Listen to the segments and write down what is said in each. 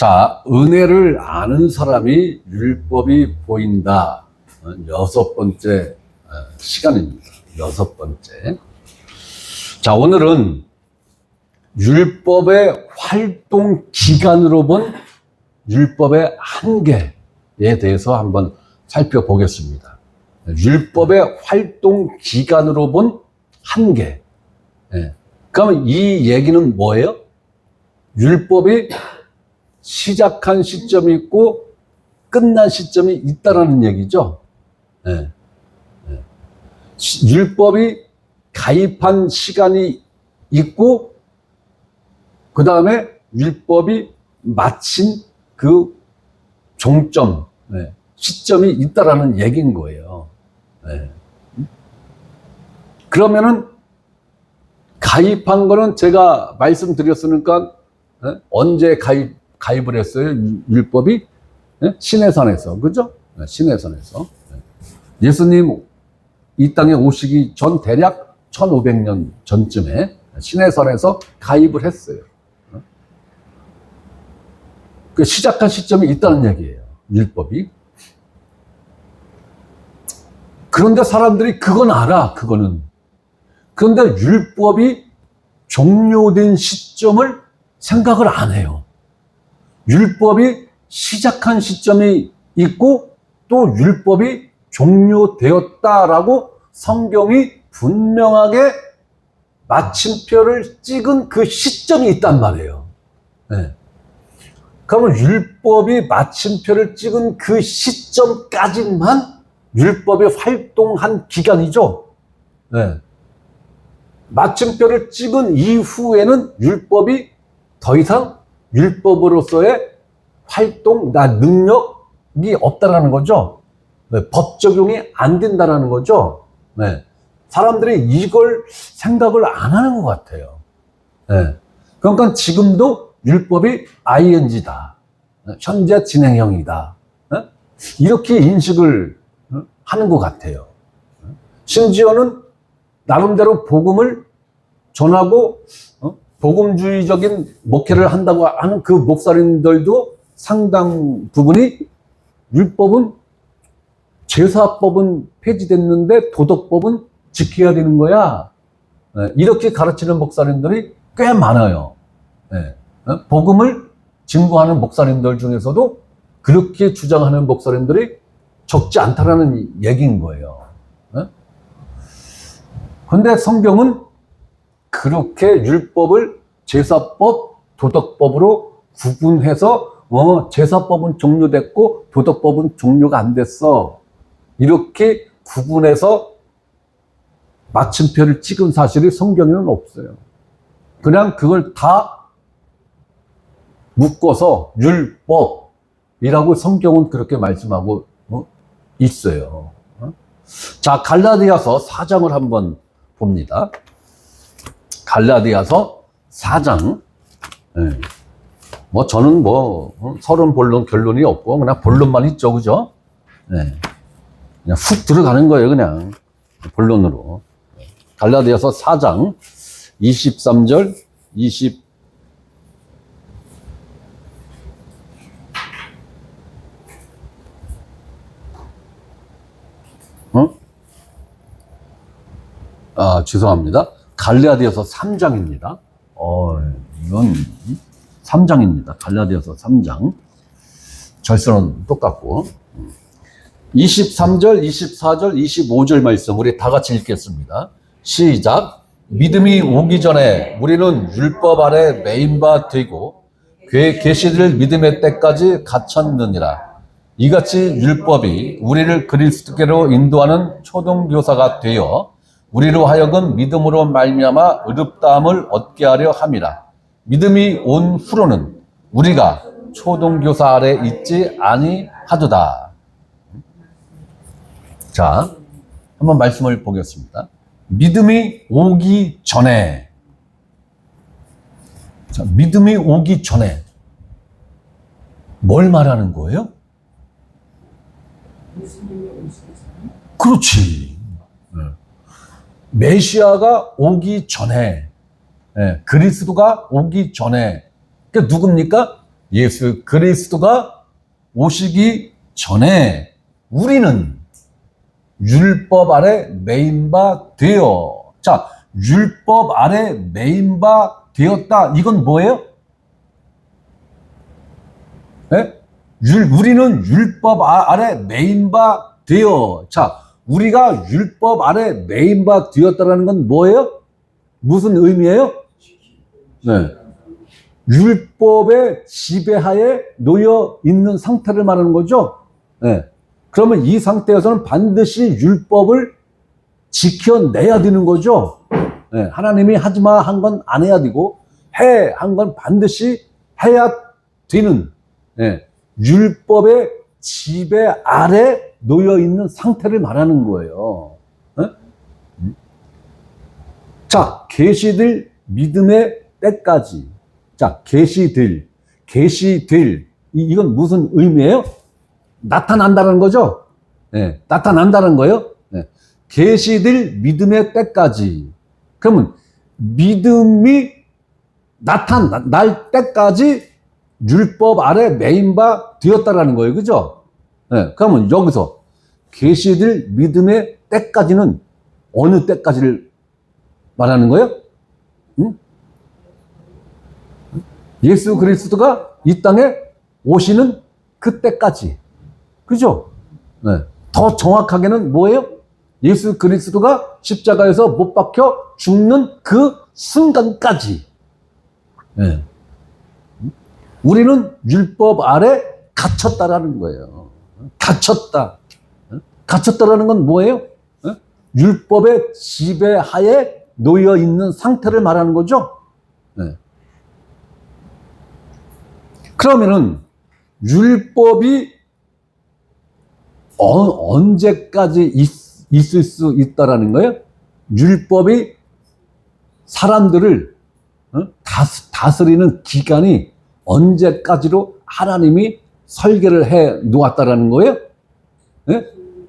자, 은혜를 아는 사람이 율법이 보인다. 여섯 번째 시간입니다. 여섯 번째. 자, 오늘은 율법의 활동 기간으로 본 율법의 한계에 대해서 한번 살펴보겠습니다. 율법의 활동 기간으로 본 한계. 그럼 이 얘기는 뭐예요? 율법이 시작한 시점이 있고 끝난 시점이 있다라는 얘기죠. 율법이 가입한 시간이 있고 그 다음에 율법이 마친 그 종점, 시점이 있다라는 얘기인 거예요. 그러면은 가입한 거는 제가 말씀드렸으니까 언제 가입을 했어요? 율법이? 시내산에서, 그죠? 시내산에서. 예수님 이 땅에 오시기 전 대략 1500년 전쯤에 시내산에서 가입을 했어요. 그 시작한 시점이 있다는 얘기예요. 율법이. 그런데 사람들이 그건 알아, 그거는. 그런데 율법이 종료된 시점을 생각을 안 해요. 율법이 시작한 시점이 있고 또 율법이 종료되었다라고 성경이 분명하게 마침표를 찍은 그 시점이 있단 말이에요. 그러면 율법이 마침표를 찍은 그 시점까지만 율법이 활동한 기간이죠. 마침표를 찍은 이후에는 율법이 더 이상 율법으로서의 활동, 능력이 없다라는 거죠. 법 적용이 안 된다라는 거죠. 사람들이 이걸 생각을 안 하는 것 같아요. 그러니까 지금도 율법이 ing다. 현재 진행형이다. 이렇게 인식을 하는 것 같아요. 심지어는 나름대로 복음을 전하고 복음주의적인 목회를 한다고 하는 그 목사님들도 상당 부분이 율법은 제사법은 폐지됐는데 도덕법은 지켜야 되는 거야. 이렇게 가르치는 목사님들이 꽤 많아요. 복음을 증거하는 목사님들 중에서도 그렇게 주장하는 목사님들이 적지 않다라는 얘기인 거예요. 그런데 성경은 그렇게 율법을 제사법, 도덕법으로 구분해서 제사법은 종료됐고 도덕법은 종료가 안 됐어. 이렇게 구분해서 마침표를 찍은 사실이 성경에는 없어요. 그냥 그걸 다 묶어서 율법이라고 성경은 그렇게 말씀하고 있어요. 자, 갈라디아서 4장을 한번 봅니다. 갈라디아서 4장. 저는 서론 본론 결론이 없고 그냥 본론만 있죠, 그죠? 그냥 훅 들어가는 거예요, 그냥 본론으로. 갈라디아서 4장 23절 죄송합니다. 갈라디아서 3장입니다. 이건 3장입니다. 갈라디아서 3장. 절서는 똑같고. 23절, 24절, 25절 말씀 우리 다 같이 읽겠습니다. 시작. 믿음이 오기 전에 우리는 율법 아래 매인 바 되고 그의 계시를 믿음의 때까지 갇혔느니라. 이같이 율법이 우리를 그리스도께로 인도하는 초등교사가 되어 우리로 하여금 믿음으로 말미암아 의롭다함을 얻게 하려 함이라. 믿음이 온 후로는 우리가 초등교사 아래 있지 아니하도다. 자, 한번 말씀을 보겠습니다. 믿음이 오기 전에, 자, 믿음이 오기 전에 뭘 말하는 거예요? 그렇지. 메시아가 오기 전에, 그리스도가 오기 전에, 그게 누굽니까? 예수 그리스도가 오시기 전에 우리는 율법 아래 매인 바 되어. 자, 율법 아래 매인 바 되었다. 이건 뭐예요? 네? 우리는 율법 아래 매인 바 되어. 자, 우리가 율법 아래 매인 바 되었다라는 건 뭐예요? 무슨 의미예요? 네. 율법의 지배하에 놓여 있는 상태를 말하는 거죠. 네. 그러면 이 상태에서는 반드시 율법을 지켜내야 되는 거죠. 네. 하나님이 하지마 한 건 안 해야 되고, 해 한 건 반드시 해야 되는, 네. 율법의 지배 아래 놓여 있는 상태를 말하는 거예요. 네? 자, 계시들 믿음의 때까지. 자, 계시들 이건 무슨 의미예요? 나타난다는 거죠. 네, 나타난다는 거예요. 네. 계시들 믿음의 때까지. 그러면 믿음이 나타날 때까지 율법 아래 매인 바 되었다라는 거예요. 그죠? 네, 그러면 여기서 계시들 믿음의 때까지는 어느 때까지를 말하는 거예요? 응? 예수 그리스도가 이 땅에 오시는 그때까지. 그죠? 네. 더 정확하게는 뭐예요? 예수 그리스도가 십자가에서 못 박혀 죽는 그 순간까지. 네. 우리는 율법 아래 갇혔다라는 거예요. 갇혔다. 갇혔다라는 건 뭐예요? 율법의 지배하에 놓여 있는 상태를 말하는 거죠. 네. 그러면은 율법이 언제까지 있을 수 있다라는 거예요? 율법이 사람들을 다스리는 기간이 언제까지로 하나님이 설계를 해 놓았다라는 거예요? 네?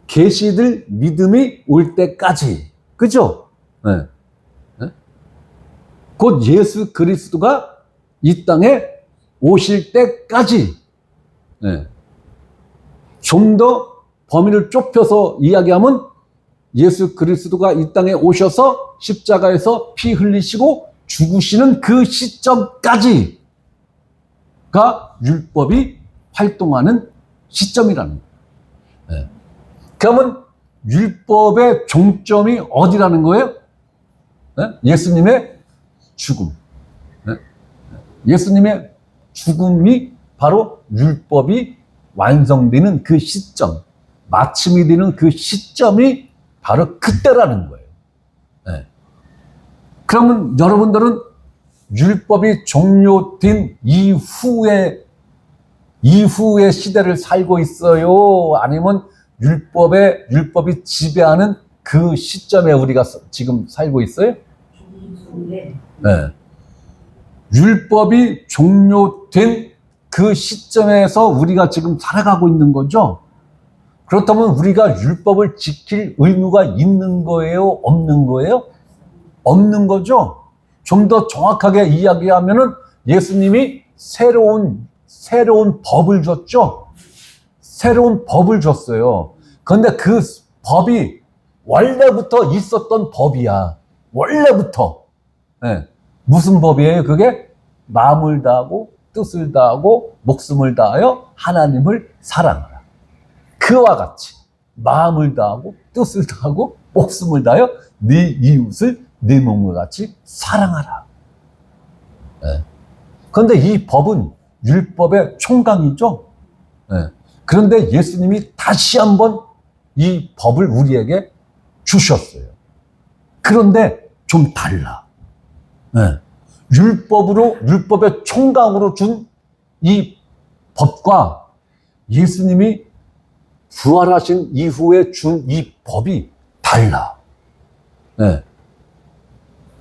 계시들 믿음이 올 때까지. 그죠? 네. 네? 곧 예수 그리스도가 이 땅에 오실 때까지. 네. 좀 더 범위를 좁혀서 이야기하면 예수 그리스도가 이 땅에 오셔서 십자가에서 피 흘리시고 죽으시는 그 시점까지가 율법이 활동하는 시점이라는 거예요. 네. 그러면 율법의 종점이 어디라는 거예요? 네? 예수님의 죽음. 네? 예수님의 죽음이 바로 율법이 완성되는 그 시점, 마침이 되는 그 시점이 바로 그때라는 거예요. 네. 그러면 여러분들은 율법이 종료된 이후의 시대를 살고 있어요? 아니면 율법이 지배하는 그 시점에 우리가 지금 살고 있어요? 네. 율법이 종료된 그 시점에서 우리가 지금 살아가고 있는 거죠. 그렇다면 우리가 율법을 지킬 의무가 있는 거예요? 없는 거예요? 없는 거죠. 좀 더 정확하게 이야기하면은 예수님이 새로운 법을 줬죠. 새로운 법을 줬어요. 그런데 그 법이 원래부터 있었던 법이야. 원래부터. 네. 무슨 법이에요? 그게 마음을 다하고 뜻을 다하고 목숨을 다하여 하나님을 사랑하라. 그와 같이 마음을 다하고 뜻을 다하고 목숨을 다하여 네 이웃을 네 몸과 같이 사랑하라. 네. 그런데 이 법은 율법의 총강이죠. 네. 그런데 예수님이 다시 한번 이 법을 우리에게 주셨어요. 그런데 좀 달라. 네. 율법의 총강으로 준 이 법과 예수님이 부활하신 이후에 준 이 법이 달라. 네.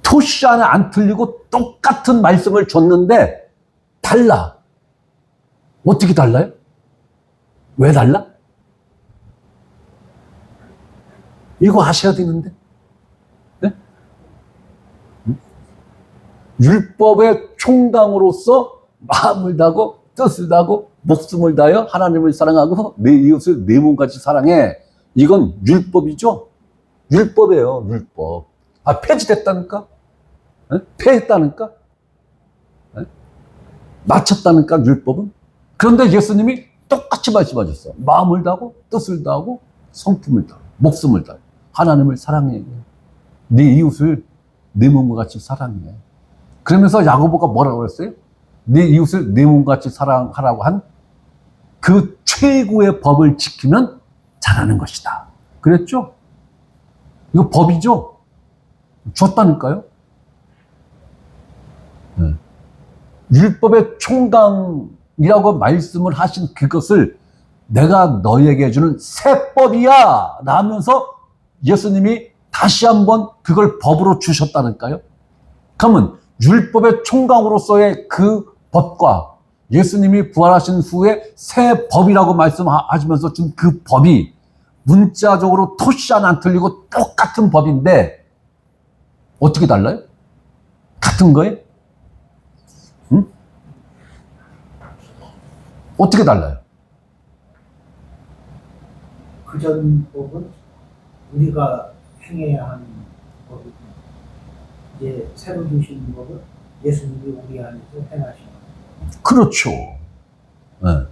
토시 하나 안 틀리고 똑같은 말씀을 줬는데 달라. 어떻게 달라요? 왜 달라? 이거 아셔야 되는데. 네? 율법의 총강으로서 마음을 다하고 뜻을 다하고 목숨을 다하여 하나님을 사랑하고 내 이웃을 내 몸같이 사랑해. 이건 율법이죠. 율법이에요. 율법. 폐지됐다니까? 폐했다니까? 맞췄다니까 율법은? 그런데 예수님이 똑같이 말씀하셨어. 마음을 다하고 뜻을 다하고 성품을 다하고 목숨을 다하고 하나님을 사랑해. 네 이웃을 네 몸과 같이 사랑해. 그러면서 야고보가 뭐라고 그랬어요? 네 이웃을 네 몸과 같이 사랑하라고 한 그 최고의 법을 지키면 잘하는 것이다. 그랬죠? 이거 법이죠? 줬다니까요? 율법의 총강이라고 말씀을 하신 그것을 내가 너희에게 주는 새 법이야 라면서 예수님이 다시 한번 그걸 법으로 주셨다니까요. 그러면 율법의 총강으로서의 그 법과 예수님이 부활하신 후에 새 법이라고 말씀하시면서 준 그 법이 문자적으로 토시 하나 안 틀리고 똑같은 법인데 어떻게 달라요? 같은 거예요? 응? 어떻게 달라요? 그전 법은 우리가 행해야 하는 법이고, 이제 새로 주신 법은 예수님이 우리 안에서 행하시는 것. 그렇죠. 네.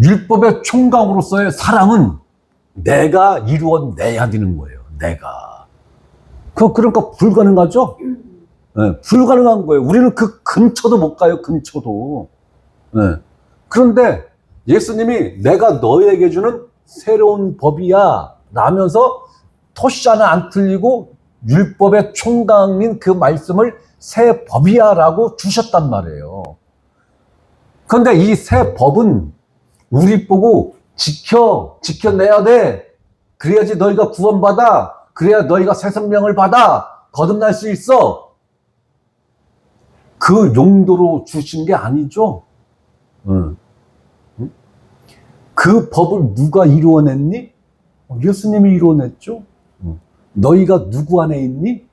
율법의 총강으로서의 사랑은 내가 이루어내야 되는 거예요. 내가. 그러니까 불가능하죠? 네, 불가능한 거예요. 우리는 그 근처도 못 가요. 근처도. 네. 그런데 예수님이 내가 너에게 주는 새로운 법이야 라면서 토시 하나 안 틀리고 율법의 총강인 그 말씀을 새 법이야 라고 주셨단 말이에요. 그런데 이 새 법은 우리 보고 지켜내야 돼. 그래야지 너희가 구원받아. 그래야 너희가 새 생명을 받아. 거듭날 수 있어. 그 용도로 주신 게 아니죠. 그 법을 누가 이루어냈니? 예수님이 이루어냈죠. 너희가 누구 안에 있니?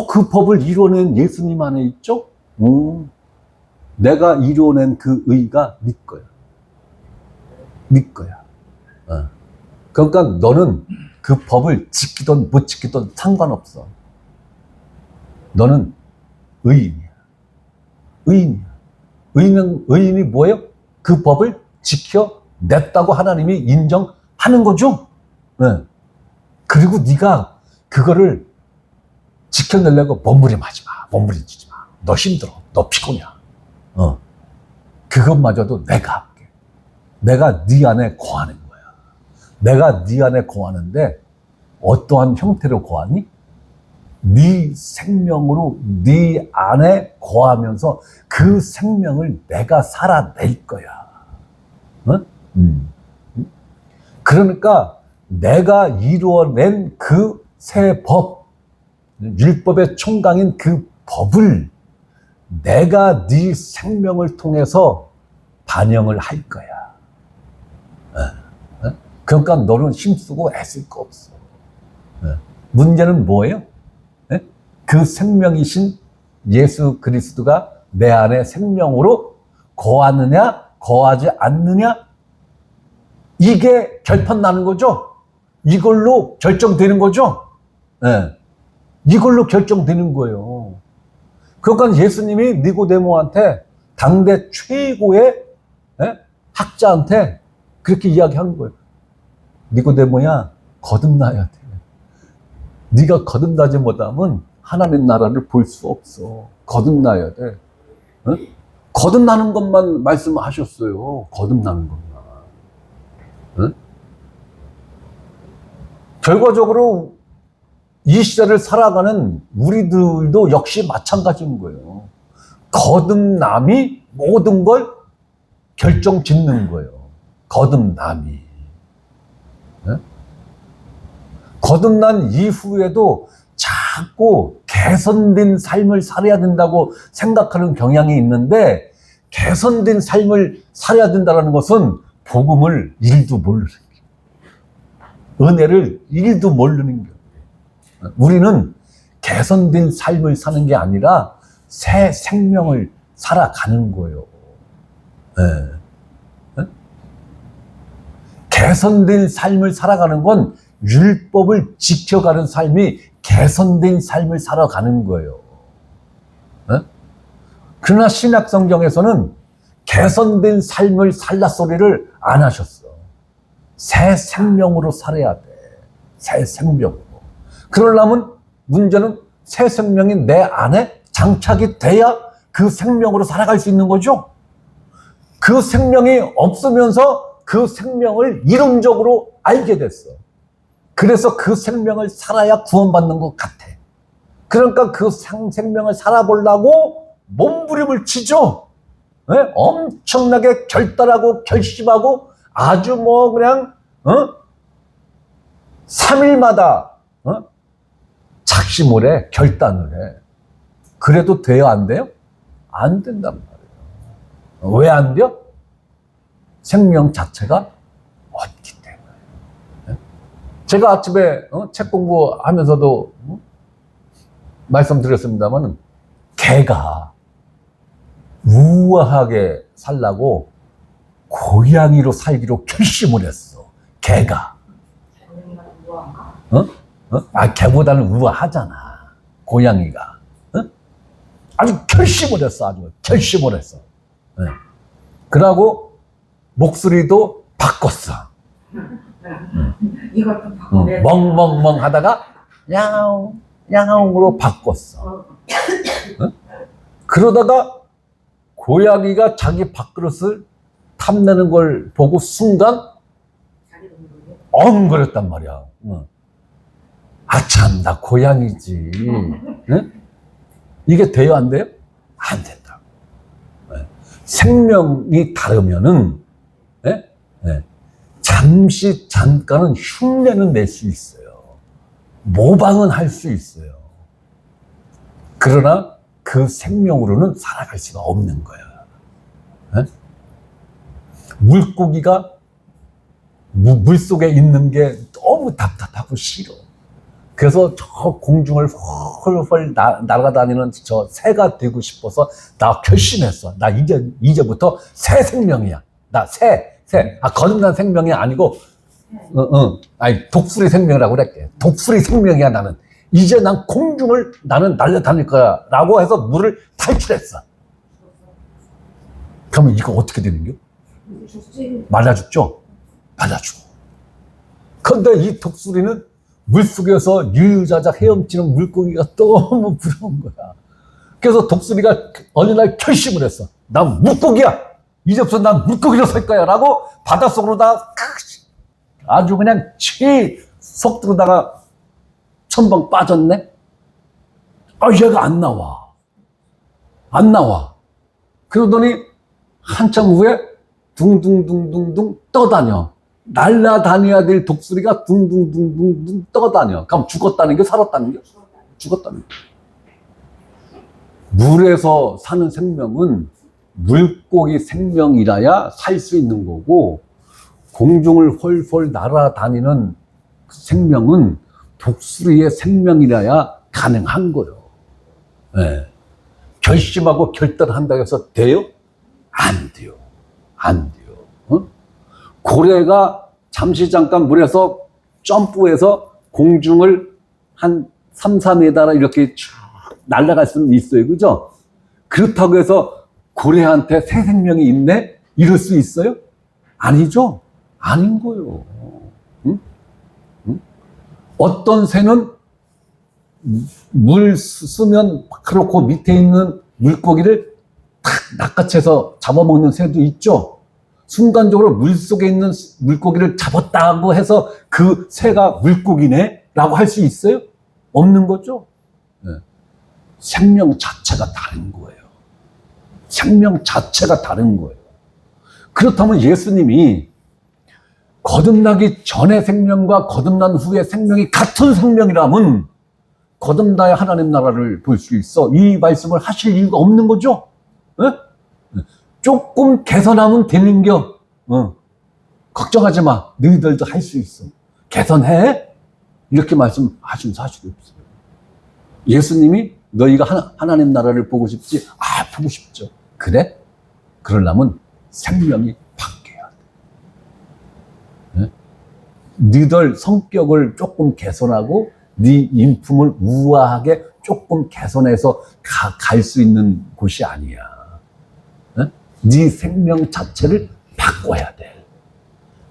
그 법을 이루어낸 예수님 안에 있죠. 내가 이루어낸 그 의가 네 거야. 네 거야. 그러니까 너는 그 법을 지키든 못 지키든 상관없어. 너는 의인이야. 의인이야. 의인이 뭐예요? 그 법을 지켜냈다고 하나님이 인정하는 거죠. 네. 그리고 네가 그거를 지켜내려고 몸부림하지 마. 몸부림치지 마. 너 힘들어. 너 피곤해. 그것마저도 내가 할게. 내가 네 안에 거하는 거야. 내가 네 안에 거하는데 어떠한 형태로 거하니? 네 생명으로 네 안에 거하면서 그 생명을 내가 살아낼 거야. 그러니까 내가 이루어낸 그 새 법, 율법의 총강인 그 법을 내가 네 생명을 통해서 반영을 할 거야. 그러니까 너는 힘쓰고 애쓸 거 없어. 문제는 뭐예요? 그 생명이신 예수 그리스도가 내 안에 생명으로 거하느냐 거하지 않느냐, 이게 결판 나는 거죠. 이걸로 결정되는 거죠. 이걸로 결정되는 거예요. 그러니까 예수님이 니고데모한테 당대 최고의 학자한테 그렇게 이야기하는 거예요. 니고데모야, 거듭나야 돼. 네가 거듭나지 못하면 하나님 나라를 볼 수 없어. 거듭나야 돼. 거듭나는 것만 말씀하셨어요. 거듭나는 것만. 결과적으로 이 시대를 살아가는 우리들도 역시 마찬가지인 거예요. 거듭남이 모든 걸 결정짓는 거예요. 거듭남이. 거듭난 이후에도 자꾸 개선된 삶을 살아야 된다고 생각하는 경향이 있는데, 개선된 삶을 살아야 된다는 것은 복음을 1도 모르는 거예요. 은혜를 1도 모르는 거예요. 우리는 개선된 삶을 사는 게 아니라 새 생명을 살아가는 거예요. 예. 개선된 삶을 살아가는 건 율법을 지켜가는 삶이 개선된 삶을 살아가는 거예요. 예? 그러나 신약 성경에서는 개선된 삶을 살라 소리를 안 하셨어. 새 생명으로 살아야 돼. 새 생명으로. 그러려면 문제는 새 생명이 내 안에 장착이 돼야 그 생명으로 살아갈 수 있는 거죠. 그 생명이 없으면서 그 생명을 이론적으로 알게 됐어. 그래서 그 생명을 살아야 구원받는 것 같아. 그러니까 그 생명을 살아보려고 몸부림을 치죠. 네? 엄청나게 결단하고 결심하고 아주 그냥 3일마다 작심을 해, 결단을 해. 그래도 돼요, 안 돼요? 안 된단 말이에요. 왜 안 돼요? 생명 자체가 없기 때문에. 제가 아침에 책 공부하면서도 말씀드렸습니다만 개가 우아하게 살라고 고양이로 살기로 결심을 했어. 개가. 개보다는 우아하잖아. 고양이가. 아주 결심을 했어. 아주 결심을 했어. 그러고 목소리도 바꿨어. 이것도 바꿔내. 멍멍멍 하다가 야옹 야옹으로 바꿨어. 그러다가 고양이가 자기 밥그릇을 탐내는 걸 보고 순간 엉거렸단 말이야. 아참, 나 고양이지. 이게 돼요, 안 돼요? 안 된다. 생명이 다르면은 잠깐은 흉내는 낼 수 있어요. 모방은 할 수 있어요. 그러나 그 생명으로는 살아갈 수가 없는 거야. 물고기가 물속에 있는 게 너무 답답하고 싫어. 그래서 저 공중을 헐헐 날아다니는 저 새가 되고 싶어서 나 결심했어. 나 이제부터 새 생명이야. 나 새. 거듭난 생명이 아니고, 아니, 독수리 생명이라고 그랬게. 독수리 생명이야, 나는. 이제 난 공중을 나는 날아다닐 거야. 라고 해서 물을 탈출했어. 그러면 이거 어떻게 되는 겨? 맞아 죽죠? 맞아 죽어. 그런데 이 독수리는 물속에서 유유자적 헤엄치는 물고기가 너무 부러운 거야. 그래서 독수리가 어느 날 결심을 했어. 난 물고기야. 이제부터 난 물고기로 살 거야. 라고 바닷속으로 다 아주 그냥 속들어다가 천방 빠졌네. 얘가 안 나와. 안 나와. 그러더니 한참 후에 둥둥둥둥둥 떠다녀. 날아다녀야 될 독수리가 둥둥둥둥둥 떠다녀. 그럼 죽었다는 게 살았다는 게? 죽었다는 게. 물에서 사는 생명은 물고기 생명이라야 살 수 있는 거고, 공중을 훨훨 날아다니는 생명은 독수리의 생명이라야 가능한 거예요. 네. 결심하고 결단한다고 해서 돼요? 안 돼요. 안 돼요. 고래가 잠깐 물에서 점프해서 공중을 한 3, 4m 이렇게 쭉 날아갈 수는 있어요. 그죠? 그렇다고 해서 고래한테 새 생명이 있네? 이럴 수 있어요? 아니죠? 아닌 거예요. 어떤 새는 수면 그렇고 밑에 있는 물고기를 탁 낚아채서 잡아먹는 새도 있죠. 순간적으로 물속에 있는 물고기를 잡았다고 해서 그 새가 물고기네? 라고 할 수 있어요? 없는 거죠. 네. 생명 자체가 다른 거예요. 생명 자체가 다른 거예요. 그렇다면 예수님이 거듭나기 전의 생명과 거듭난 후의 생명이 같은 생명이라면 거듭나야 하나님 나라를 볼 수 있어. 이 말씀을 하실 이유가 없는 거죠. 네? 조금 개선하면 되는겨. 걱정하지 마. 너희들도 할 수 있어. 개선해. 이렇게 말씀하신 사실이 없어요. 예수님이 너희가 하나님 나라를 보고 싶지? 보고 싶죠. 그래? 그러려면 생명이 바뀌어야 돼. 너희들 성격을 조금 개선하고 네 인품을 우아하게 조금 개선해서 갈 수 있는 곳이 아니야. 네 생명 자체를 바꿔야 돼.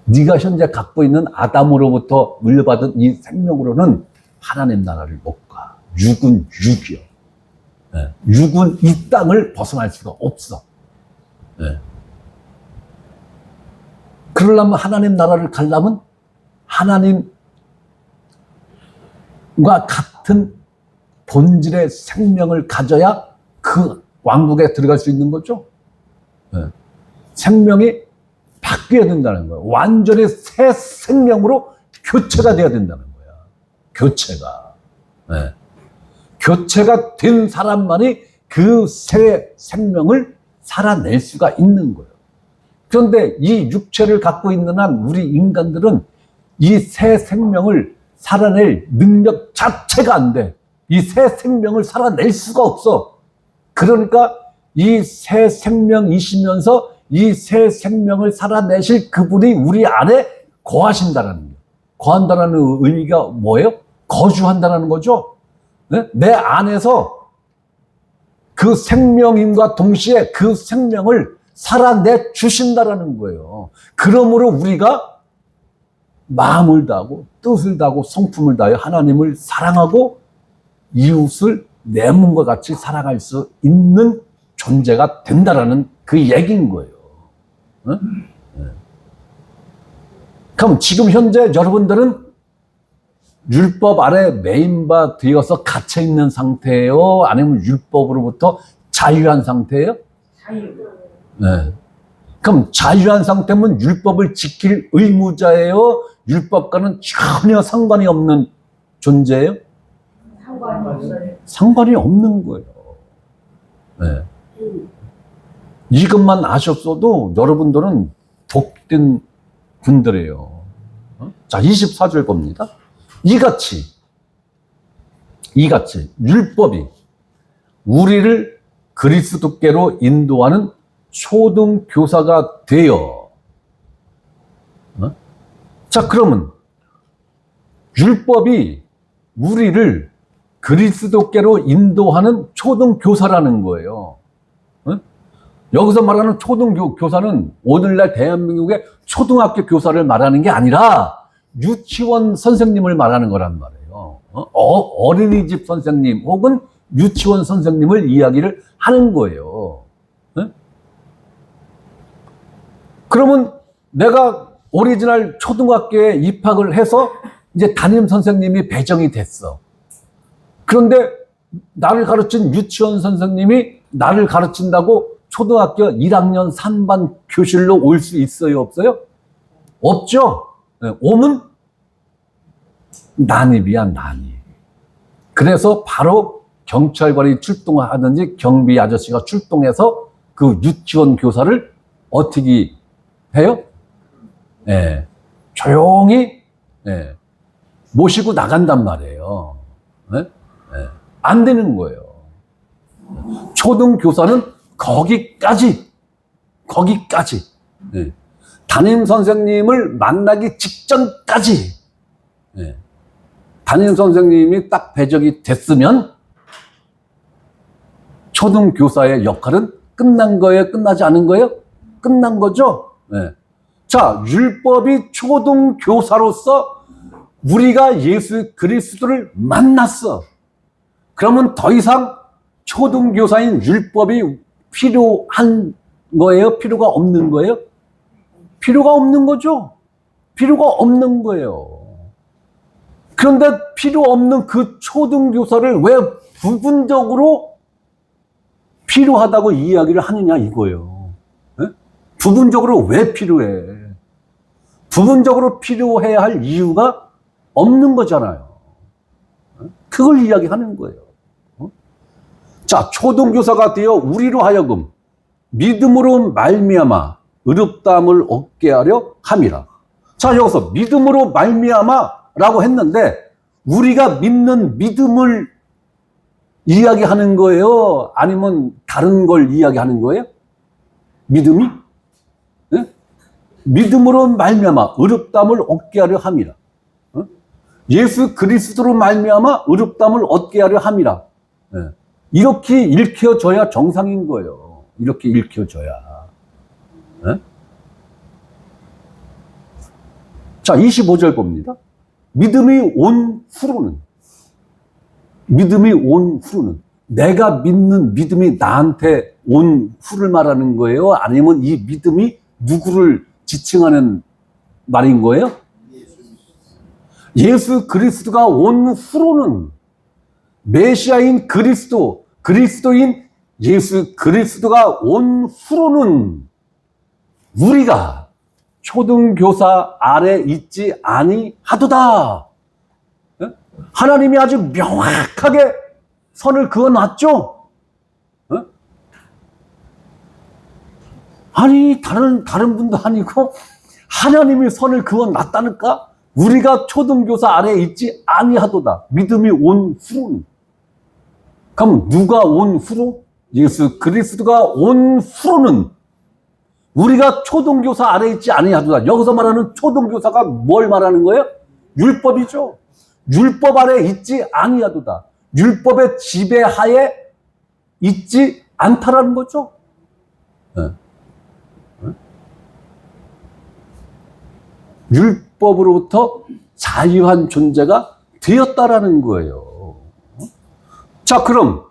네가 현재 갖고 있는 아담으로부터 물려받은 이 생명으로는 하나님 나라를 못 가. 육은 육이요. 육은 이 땅을 벗어날 수가 없어. 그러려면 하나님 나라를 가려면 하나님과 같은 본질의 생명을 가져야 그 왕국에 들어갈 수 있는 거죠. 생명이 바뀌어야 된다는 거예요. 완전히 새 생명으로 교체가 돼야 된다는 거야. 교체가. 교체가 된 사람만이 그 새 생명을 살아낼 수가 있는 거예요. 그런데 이 육체를 갖고 있는 한 우리 인간들은 이 새 생명을 살아낼 능력 자체가 안 돼. 이 새 생명을 살아낼 수가 없어. 그러니까 이 새 생명이시면서 이 새 생명을 살아내실 그분이 우리 안에 거하신다는 거예요. 거한다는 의미가 뭐예요? 거주한다는 거죠. 내 안에서 그 생명임과 동시에 그 생명을 살아내 주신다는 거예요. 그러므로 우리가 마음을 다하고 뜻을 다하고 성품을 다하여 하나님을 사랑하고 이웃을 내 몸과 같이 사랑할 수 있는 존재가 된다라는 그 얘기인 거예요. 그럼 지금 현재 여러분들은 율법 아래 매인바 되어서 갇혀 있는 상태예요? 아니면 율법으로부터 자유한 상태예요? 자유. 네. 그럼 자유한 상태면 율법을 지킬 의무자예요? 율법과는 전혀 상관이 없는 존재예요? 상관이 없어요. 상관이 없는 거예요. 네. 이것만 아셨어도 여러분들은 복된 분들이에요. 자, 24절 봅니다. 이같이 율법이 우리를 그리스도께로 인도하는 초등교사가 되어. 자, 그러면 율법이 우리를 그리스도께로 인도하는 초등교사라는 거예요. 여기서 말하는 초등교사는 오늘날 대한민국의 초등학교 교사를 말하는 게 아니라 유치원 선생님을 말하는 거란 말이에요. 어린이집 선생님 혹은 유치원 선생님을 이야기를 하는 거예요. 그러면 내가 오리지널 초등학교에 입학을 해서 이제 담임 선생님이 배정이 됐어. 그런데 나를 가르친 유치원 선생님이 나를 가르친다고 초등학교 1학년 3반 교실로 올 수 있어요? 없어요? 없죠? 오면 난입이야, 난입. 그래서 바로 경찰관이 출동하든지 경비 아저씨가 출동해서 그 유치원 교사를 어떻게 해요? 조용히 모시고 나간단 말이에요. 안 되는 거예요. 초등교사는 거기까지. 담임 선생님을 만나기 직전까지. 담임 선생님이 딱 배정이 됐으면 초등교사의 역할은 끝난 거예요? 끝나지 않은 거예요? 끝난 거죠? 자, 율법이 초등교사로서 우리가 예수 그리스도를 만났어. 그러면 더 이상 초등교사인 율법이 필요한 거예요? 필요가 없는 거예요? 필요가 없는 거죠? 필요가 없는 거예요. 그런데 필요 없는 그 초등교사를 왜 부분적으로 필요하다고 이야기를 하느냐 이거예요. 부분적으로 왜 필요해? 부분적으로 필요해야 할 이유가 없는 거잖아요. 그걸 이야기하는 거예요. 자, 초등교사가 되어 우리로 하여금 믿음으로 말미암아 의롭다함을 얻게 하려 함이라. 자, 여기서 믿음으로 말미암아라고 했는데 우리가 믿는 믿음을 이야기하는 거예요? 아니면 다른 걸 이야기하는 거예요? 믿음이? 믿음으로 말미암아 의롭다함을 얻게 하려 함이라. 예수 그리스도로 말미암아 의롭다함을 얻게 하려 함이라. 이렇게 읽혀져야 정상인 거예요. 이렇게 읽혀져야. 자, 25절 봅니다. 믿음이 온 후로는 내가 믿는 믿음이 나한테 온 후를 말하는 거예요? 아니면 이 믿음이 누구를 지칭하는 말인 거예요? 예수 그리스도가 온 후로는 메시아인 그리스도인 예수 그리스도가 온 후로는 우리가 초등교사 아래 있지 아니하도다. 하나님이 아주 명확하게 선을 그어놨죠? 아니, 다른 분도 아니고 하나님이 선을 그어놨다니까? 우리가 초등교사 아래에 있지 아니하도다. 믿음이 온 후로는. 그럼 누가 온 후로? 예수 그리스도가 온 후로는 우리가 초등교사 아래에 있지 아니하도다. 여기서 말하는 초등교사가 뭘 말하는 거예요? 율법이죠. 율법 아래에 있지 아니하도다. 율법의 지배하에 있지 않다라는 거죠. 율법으로부터 자유한 존재가 되었다라는 거예요. 자, 그럼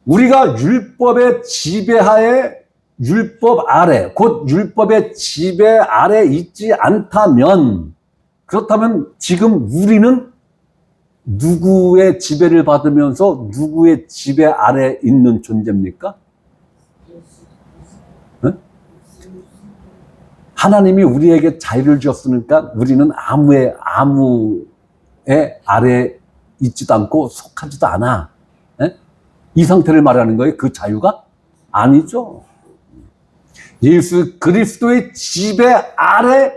우리가 율법의 지배하에, 율법 아래, 곧 율법의 지배 아래 있지 않다면, 그렇다면 지금 우리는 누구의 지배를 받으면서 누구의 지배 아래 있는 존재입니까? 하나님이 우리에게 자유를 주었으니까 우리는 아무의 아래에 있지도 않고 속하지도 않아. 이 상태를 말하는 거예요. 그 자유가? 아니죠. 예수 그리스도의 지배 아래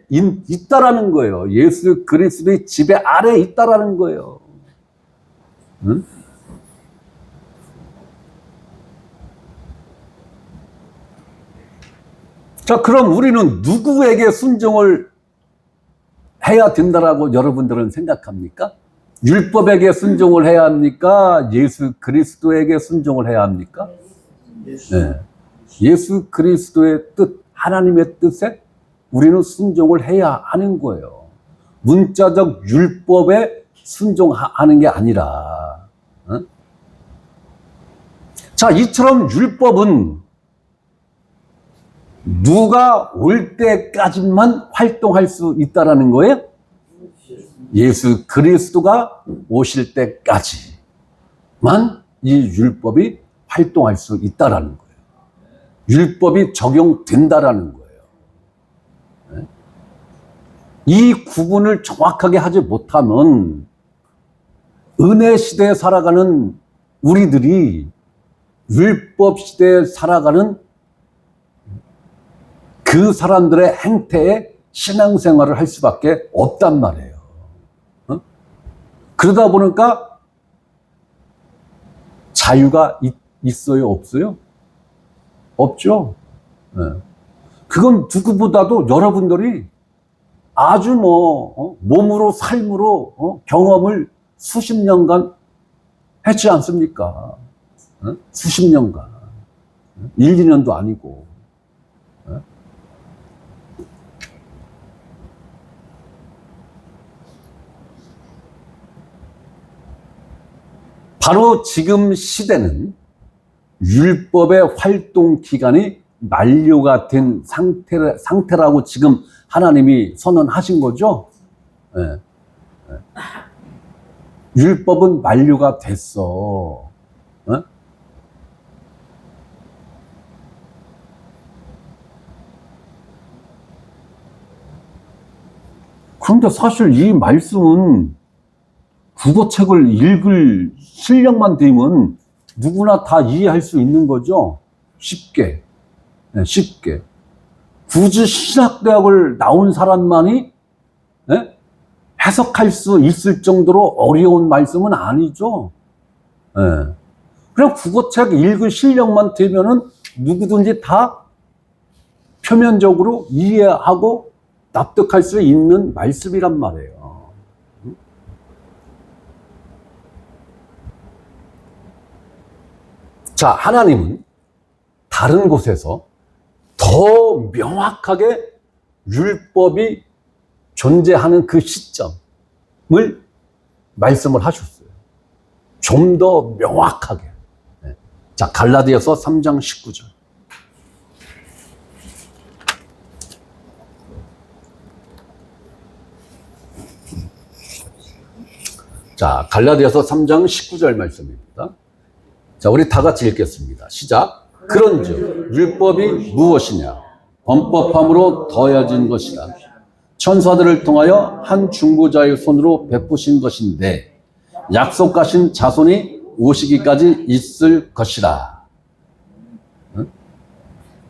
있다라는 거예요. 예수 그리스도의 지배 아래 있다라는 거예요. 응? 자, 그럼 우리는 누구에게 순종을 해야 된다라고 여러분들은 생각합니까? 율법에게 순종을 해야 합니까? 예수 그리스도에게 순종을 해야 합니까? 네. 예수 그리스도의 뜻, 하나님의 뜻에 우리는 순종을 해야 하는 거예요. 문자적 율법에 순종하는 게 아니라. 자, 이처럼 율법은 누가 올 때까지만 활동할 수 있다라는 거예요? 예수 그리스도가 오실 때까지만 이 율법이 활동할 수 있다라는 거예요. 율법이 적용된다라는 거예요. 이 구분을 정확하게 하지 못하면 은혜 시대에 살아가는 우리들이 율법 시대에 살아가는 그 사람들의 행태에 신앙생활을 할 수밖에 없단 말이에요. 그러다 보니까 자유가 있어요? 없어요? 없죠. 그건 누구보다도 여러분들이 아주 몸으로 삶으로 경험을 수십 년간 했지 않습니까? 수십 년간. 1, 2년도 아니고. 바로 지금 시대는 율법의 활동 기간이 만료가 된 상태라고 지금 하나님이 선언하신 거죠. 네. 율법은 만료가 됐어. 네? 그런데 사실 이 말씀은 국어책을 읽을 실력만 되면 누구나 다 이해할 수 있는 거죠. 쉽게. 네, 쉽게. 굳이 신학대학을 나온 사람만이 네? 해석할 수 있을 정도로 어려운 말씀은 아니죠. 네. 그냥 국어책 읽을 실력만 되면은 누구든지 다 표면적으로 이해하고 납득할 수 있는 말씀이란 말이에요. 자, 하나님은 다른 곳에서 더 명확하게 율법이 존재하는 그 시점을 말씀을 하셨어요. 좀 더 명확하게. 자, 갈라디아서 3장 19절. 자, 갈라디아서 3장 19절 말씀입니다. 자, 우리 다 같이 읽겠습니다. 시작. 그런즉 율법이 무엇이냐? 범법함으로 더해진 것이라. 천사들을 통하여 한 중보자의 손으로 베푸신 것인데 약속하신 자손이 오시기까지 있을 것이라.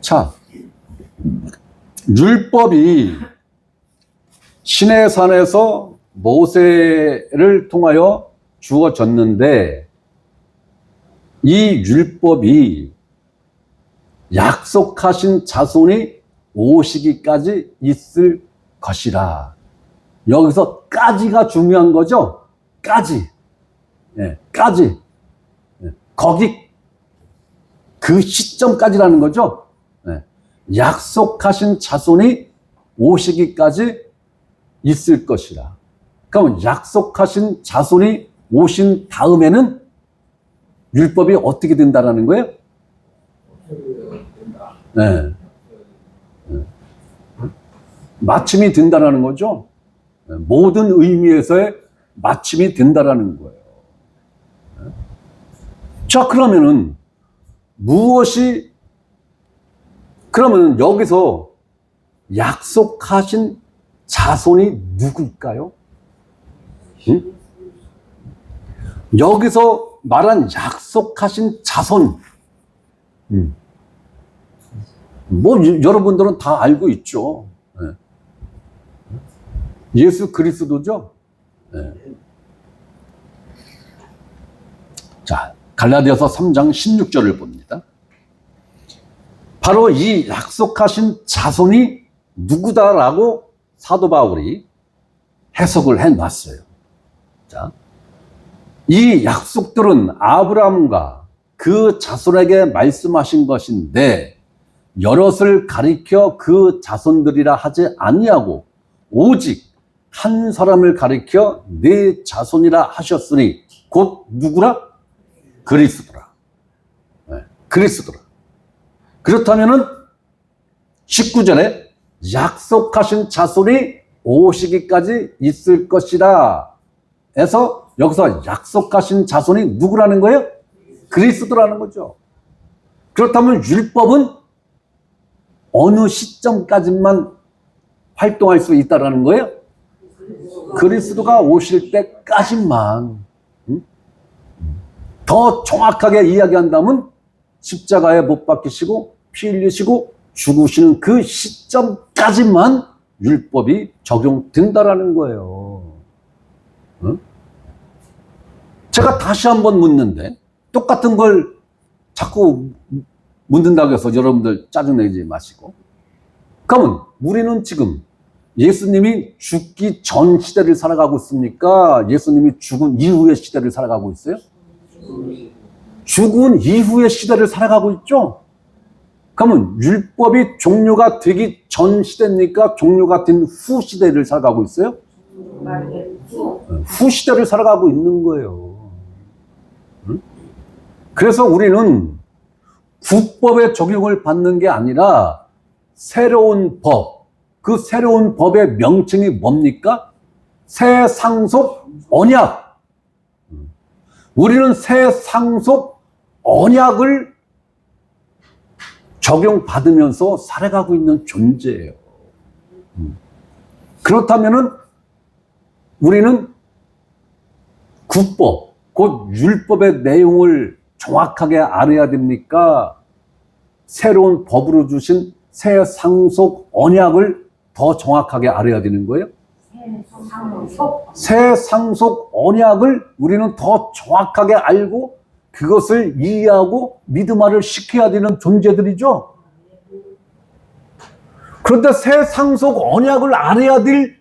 자, 율법이 시내산에서 모세를 통하여 주어졌는데 이 율법이 약속하신 자손이 오시기까지 있을 것이라. 여기서 까지가 중요한 거죠. 까지. 까지. 거기 그 시점까지라는 거죠. 약속하신 자손이 오시기까지 있을 것이라. 그럼 약속하신 자손이 오신 다음에는 율법이 어떻게 된다라는 거예요? 마침이 된다라는 거죠. 모든 의미에서의 마침이 된다라는 거예요. 자, 그러면은 그러면 여기서 약속하신 자손이 누구일까요? 응? 여기서 말한 약속하신 자손, 뭐 여러분들은 다 알고 있죠. 예수 그리스도죠. 자, 갈라디아서 3장 16절을 봅니다. 바로 이 약속하신 자손이 누구다라고 사도 바울이 해석을 해놨어요. 자, 이 약속들은 아브라함과 그 자손에게 말씀하신 것인데 여럿을 가리켜 그 자손들이라 하지 아니하고 오직 한 사람을 가리켜 네 자손이라 하셨으니 곧 누구라? 그리스도라. 그리스도라. 그렇다면은 19절에 약속하신 자손이 오시기까지 있을 것이라 해서 여기서 약속하신 자손이 누구라는 거예요? 그리스도라는 거죠. 그렇다면 율법은 어느 시점까지만 활동할 수 있다라는 거예요? 그리스도가 오실 때까지만. 더 정확하게 이야기한다면 십자가에 못 박히시고 피 흘리시고 죽으시는 그 시점까지만 율법이 적용된다라는 거예요. 제가 다시 한번 묻는데 똑같은 걸 자꾸 묻는다고 해서 여러분들 짜증내지 마시고, 그러면 우리는 지금 예수님이 죽기 전 시대를 살아가고 있습니까? 예수님이 죽은 이후의 시대를 살아가고 있어요? 죽은 이후의 시대를 살아가고 있죠? 그러면 율법이 종료가 되기 전 시대입니까? 종료가 된 후 시대를 살아가고 있어요? 후 시대를 살아가고 있는 거예요. 그래서 우리는 국법의 적용을 받는 게 아니라 새로운 법, 그 새로운 법의 명칭이 뭡니까? 새 상속 언약. 우리는 새 상속 언약을 적용받으면서 살아가고 있는 존재예요. 그렇다면은 우리는 국법, 곧 율법의 내용을 정확하게 알아야 됩니까? 새로운 법으로 주신 새 상속 언약을 더 정확하게 알아야 되는 거예요? 새 상속 언약을 우리는 더 정확하게 알고 그것을 이해하고 믿음화를 시켜야 되는 존재들이죠. 그런데 새 상속 언약을 알아야 될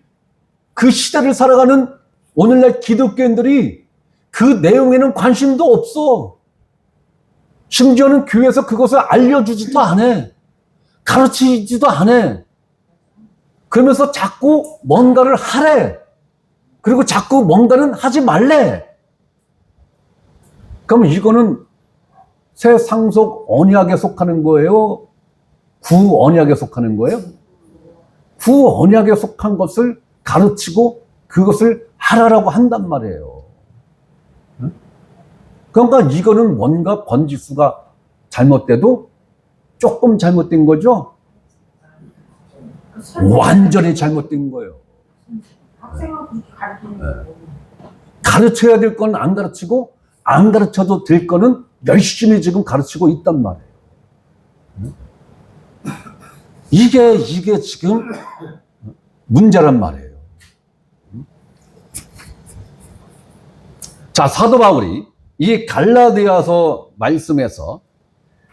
그 시대를 살아가는 오늘날 기독교인들이 그 내용에는 관심도 없어. 심지어는 교회에서 그것을 알려주지도 않아. 가르치지도 않아. 그러면서 자꾸 뭔가를 하래. 그리고 자꾸 뭔가는 하지 말래. 그럼 이거는 새 상속 언약에 속하는 거예요? 구 언약에 속하는 거예요? 구 언약에 속한 것을 가르치고 그것을 하라라고 한단 말이에요. 그러니까 이거는 뭔가 번지수가 잘못돼도 조금 잘못된 거죠? 완전히 잘못된 거예요. 학생은 그렇게 가르치는 거고. 가르쳐야 될 건 안 가르치고 안 가르쳐도 될 거는 열심히 지금 가르치고 있단 말이에요. 이게 지금 문제란 말이에요. 자, 사도 바울이 이 갈라디아서 말씀에서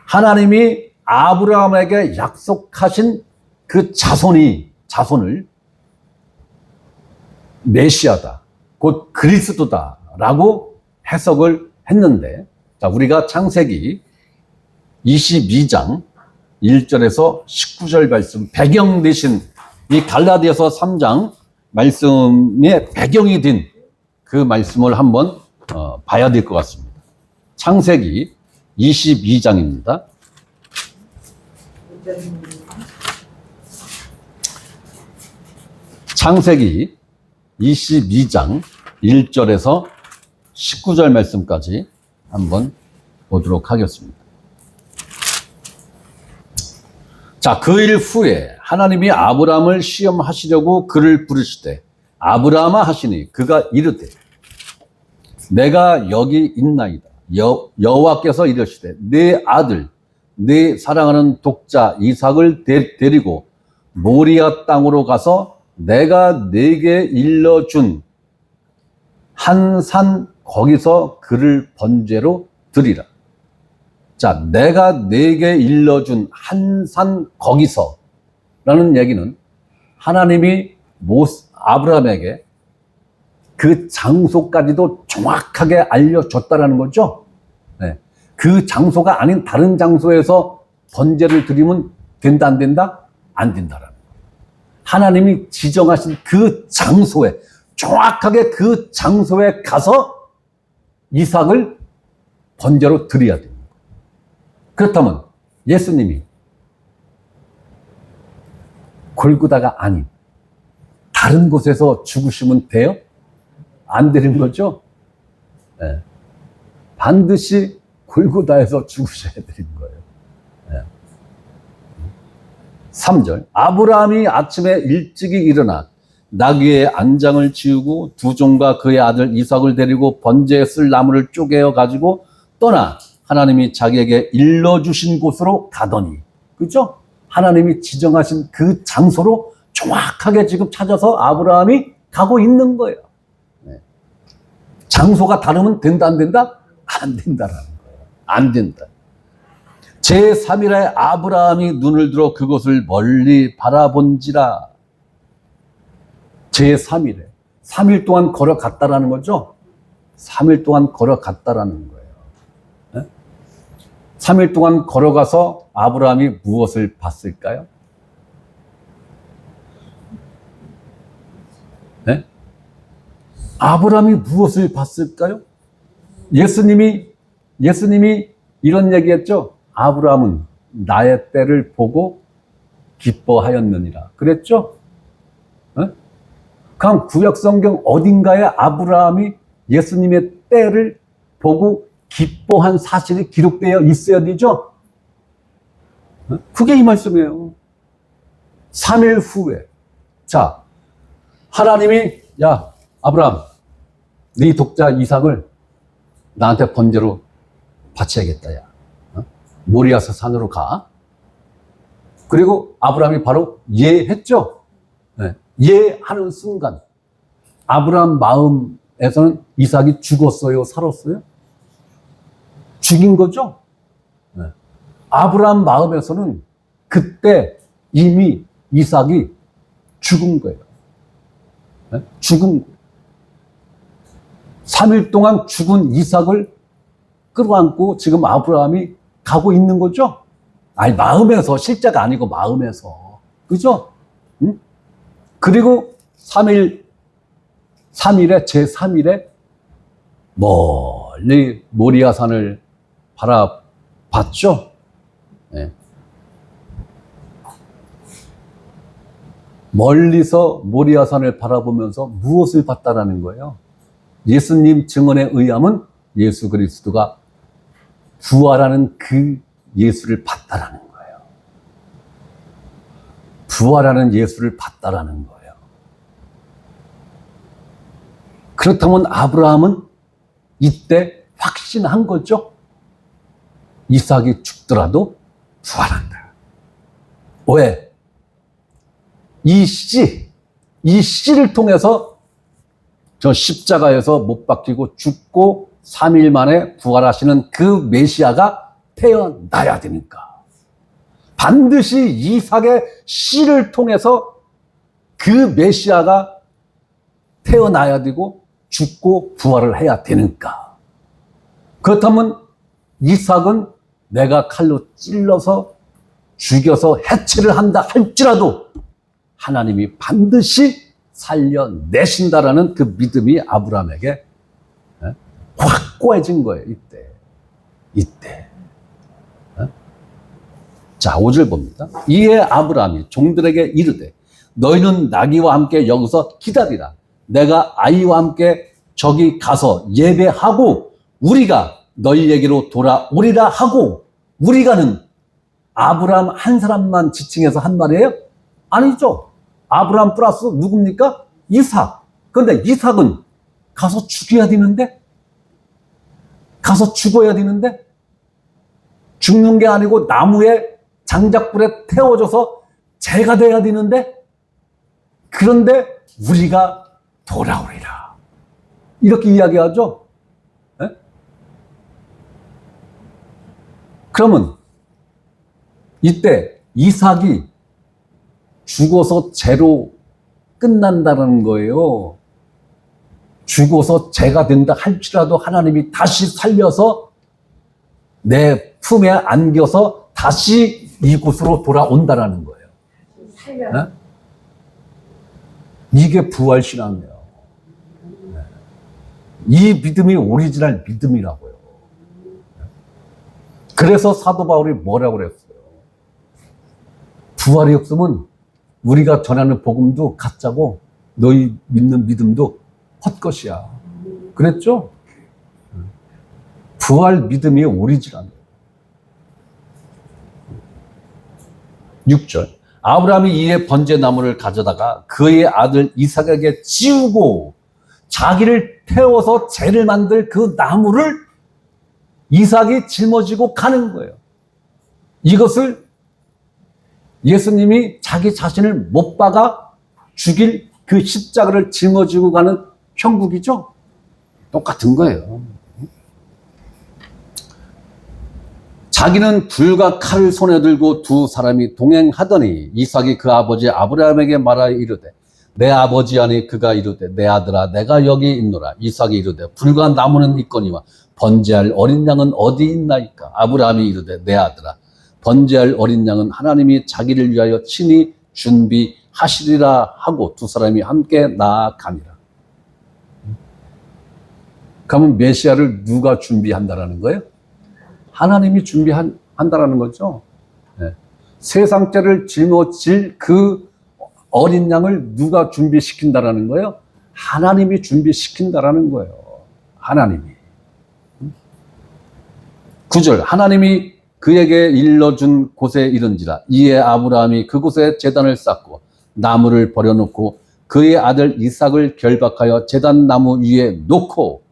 하나님이 아브라함에게 약속하신 그 자손을 메시아다, 곧 그리스도다라고 해석을 했는데, 자, 우리가 창세기 22장 1절에서 19절 말씀, 배경 대신 이 갈라디아서 3장 말씀의 배경이 된 그 말씀을 한번 봐야 될 것 같습니다. 창세기 22장입니다. 창세기 22장 1절에서 19절 말씀까지 한번 보도록 하겠습니다. 자, 그 일 후에 하나님이 아브라함을 시험하시려고 그를 부르시되 아브라함아 하시니 그가 이르되 내가 여기 있나이다. 여호와께서 이르시되 내 아들 내 사랑하는 독자 이삭을 데리고 모리아 땅으로 가서 내가 네게 일러준 한 산 거기서 그를 번제로 드리라. 자, 내가 네게 일러준 한 산 거기서 라는 얘기는 하나님이 아브라함에게 그 장소까지도 정확하게 알려줬다라는 거죠. 네. 그 장소가 아닌 다른 장소에서 번제를 드리면 된다, 안 된다? 안 된다라는 거예요. 하나님이 지정하신 그 장소에, 정확하게 그 장소에 가서 이삭을 번제로 드려야 됩니다. 그렇다면 예수님이 골고다가 아닌 다른 곳에서 죽으시면 돼요? 안 되는 거죠? 네. 반드시 골고다에서 죽으셔야 되는 거예요. 네. 3절 아브라함이 아침에 일찍이 일어나 나귀의 안장을 지우고 두 종과 그의 아들 이삭을 데리고 번제에 쓸 나무를 쪼개어 가지고 떠나 하나님이 자기에게 일러주신 곳으로 가더니, 그죠? 하나님이 지정하신 그 장소로 정확하게 지금 찾아서 아브라함이 가고 있는 거예요. 네. 장소가 다르면 된다, 안 된다? 안 된다라는 거예요. 안 된다. 제3일에 아브라함이 눈을 들어 그곳을 멀리 바라본지라. 제3일에 3일 동안 걸어갔다라는 거죠. 3일 동안 걸어갔다라는 거예요. 네? 3일 동안 걸어가서 아브라함이 무엇을 봤을까요? 네? 아브라함이 무엇을 봤을까요? 예수님이 이런 얘기했죠. 아브라함은 나의 때를 보고 기뻐하였느니라. 그랬죠? 네? 그럼 구약성경 어딘가에 아브라함이 예수님의 때를 보고 기뻐한 사실이 기록되어 있어야 되죠? 그게 이 말씀이에요. 3일 후에. 자, 하나님이, 야, 아브라함, 네 독자 이삭을 나한테 번제로 바쳐야겠다, 야. 모리아서 산으로 가. 그리고 아브라함이 바로 예했죠? 네. 예하는 순간, 아브라함 마음에서는 이삭이 죽었어요, 살았어요? 죽인 거죠? 네. 아브라함 마음에서는 그때 이미 이삭이 죽은 거예요. 네? 죽은 3일 동안 죽은 이삭을 끌어안고 지금 아브라함이 가고 있는 거죠. 아니, 마음에서, 실제가 아니고 마음에서. 그죠? 응? 그리고 3일에, 제3일에 멀리 모리아산을 바라봤죠. 네. 멀리서 모리아산을 바라보면서 무엇을 봤다라는 거예요? 예수님 증언에 의하면 예수 그리스도가 부활하는 그 예수를 봤다라는 거예요. 부활하는 예수를 봤다라는 거예요. 그렇다면 아브라함은 이때 확신한 거죠. 이삭이 죽더라도 부활한다. 왜? 이 씨를 통해서 저 십자가에서 못 박히고 죽고 3일 만에 부활하시는 그 메시아가 태어나야 되니까. 반드시 이삭의 씨를 통해서 그 메시아가 태어나야 되고 죽고 부활을 해야 되니까. 그렇다면 이삭은 내가 칼로 찔러서 죽여서 해체를 한다 할지라도 하나님이 반드시 살려내신다라는 그 믿음이 아브라함에게 확고해진 거예요. 이때. 자, 5절 봅니다. 이에 아브라함이 종들에게 이르되 너희는 나귀와 함께 여기서 기다리라. 내가 아이와 함께 저기 가서 예배하고 우리가 너희에게로 돌아오리라 하고, 우리가는 아브라함 한 사람만 지칭해서 한 말이에요? 아니죠. 아브라함 플러스 누굽니까? 이삭. 그런데 이삭은 가서 죽여야 되는데? 가서 죽어야 되는데? 죽는 게 아니고 나무에 장작불에 태워져서 재가 돼야 되는데? 그런데 우리가 돌아오리라. 이렇게 이야기하죠? 네? 그러면 이때 이삭이 죽어서 재로 끝난다는 거예요. 죽어서 재가 된다 할지라도 하나님이 다시 살려서 내 품에 안겨서 다시 이곳으로 돌아온다라는 거예요. 살려. 네? 이게 부활신앙이에요. 네. 이 믿음이 오리지널 믿음이라고요. 그래서 사도 바울이 뭐라고 그랬어요? 부활이 없으면 우리가 전하는 복음도 가짜고 너희 믿는 믿음도 헛것이야. 그랬죠? 부활 믿음이 오리지널. 6절. 아브라함이 이에 번제나무를 가져다가 그의 아들 이삭에게 지우고 자기를 태워서 제를 만들 그 나무를 이삭이 짊어지고 가는 거예요. 이것을 예수님이 자기 자신을 못 박아 죽일 그 십자가를 짊어지고 가는 형국이죠. 똑같은 거예요. 자기는 불과 칼을 손에 들고 두 사람이 동행하더니 이삭이 그 아버지 아브라함에게 말하여 이르되 내 아버지 아니 그가 이르되 내 아들아 내가 여기 있노라. 이삭이 이르되 불과 나무는 있거니와 번제할 어린 양은 어디 있나이까. 아브라함이 이르되 내 아들아 번제할 어린 양은 하나님이 자기를 위하여 친히 준비하시리라 하고 두 사람이 함께 나아가니라. 그러면 메시아를 누가 준비한다라는 거예요? 하나님이 준비한다라는 거죠. 네. 세상죄를 짊어질 그 어린 양을 누가 준비시킨다라는 거예요? 하나님이 준비시킨다라는 거예요. 하나님이. 9절. 하나님이 그에게 일러준 곳에 이른지라. 이에 아브라함이 그곳에 제단을 쌓고 나무를 버려놓고 그의 아들 이삭을 결박하여 제단 나무 위에 놓고.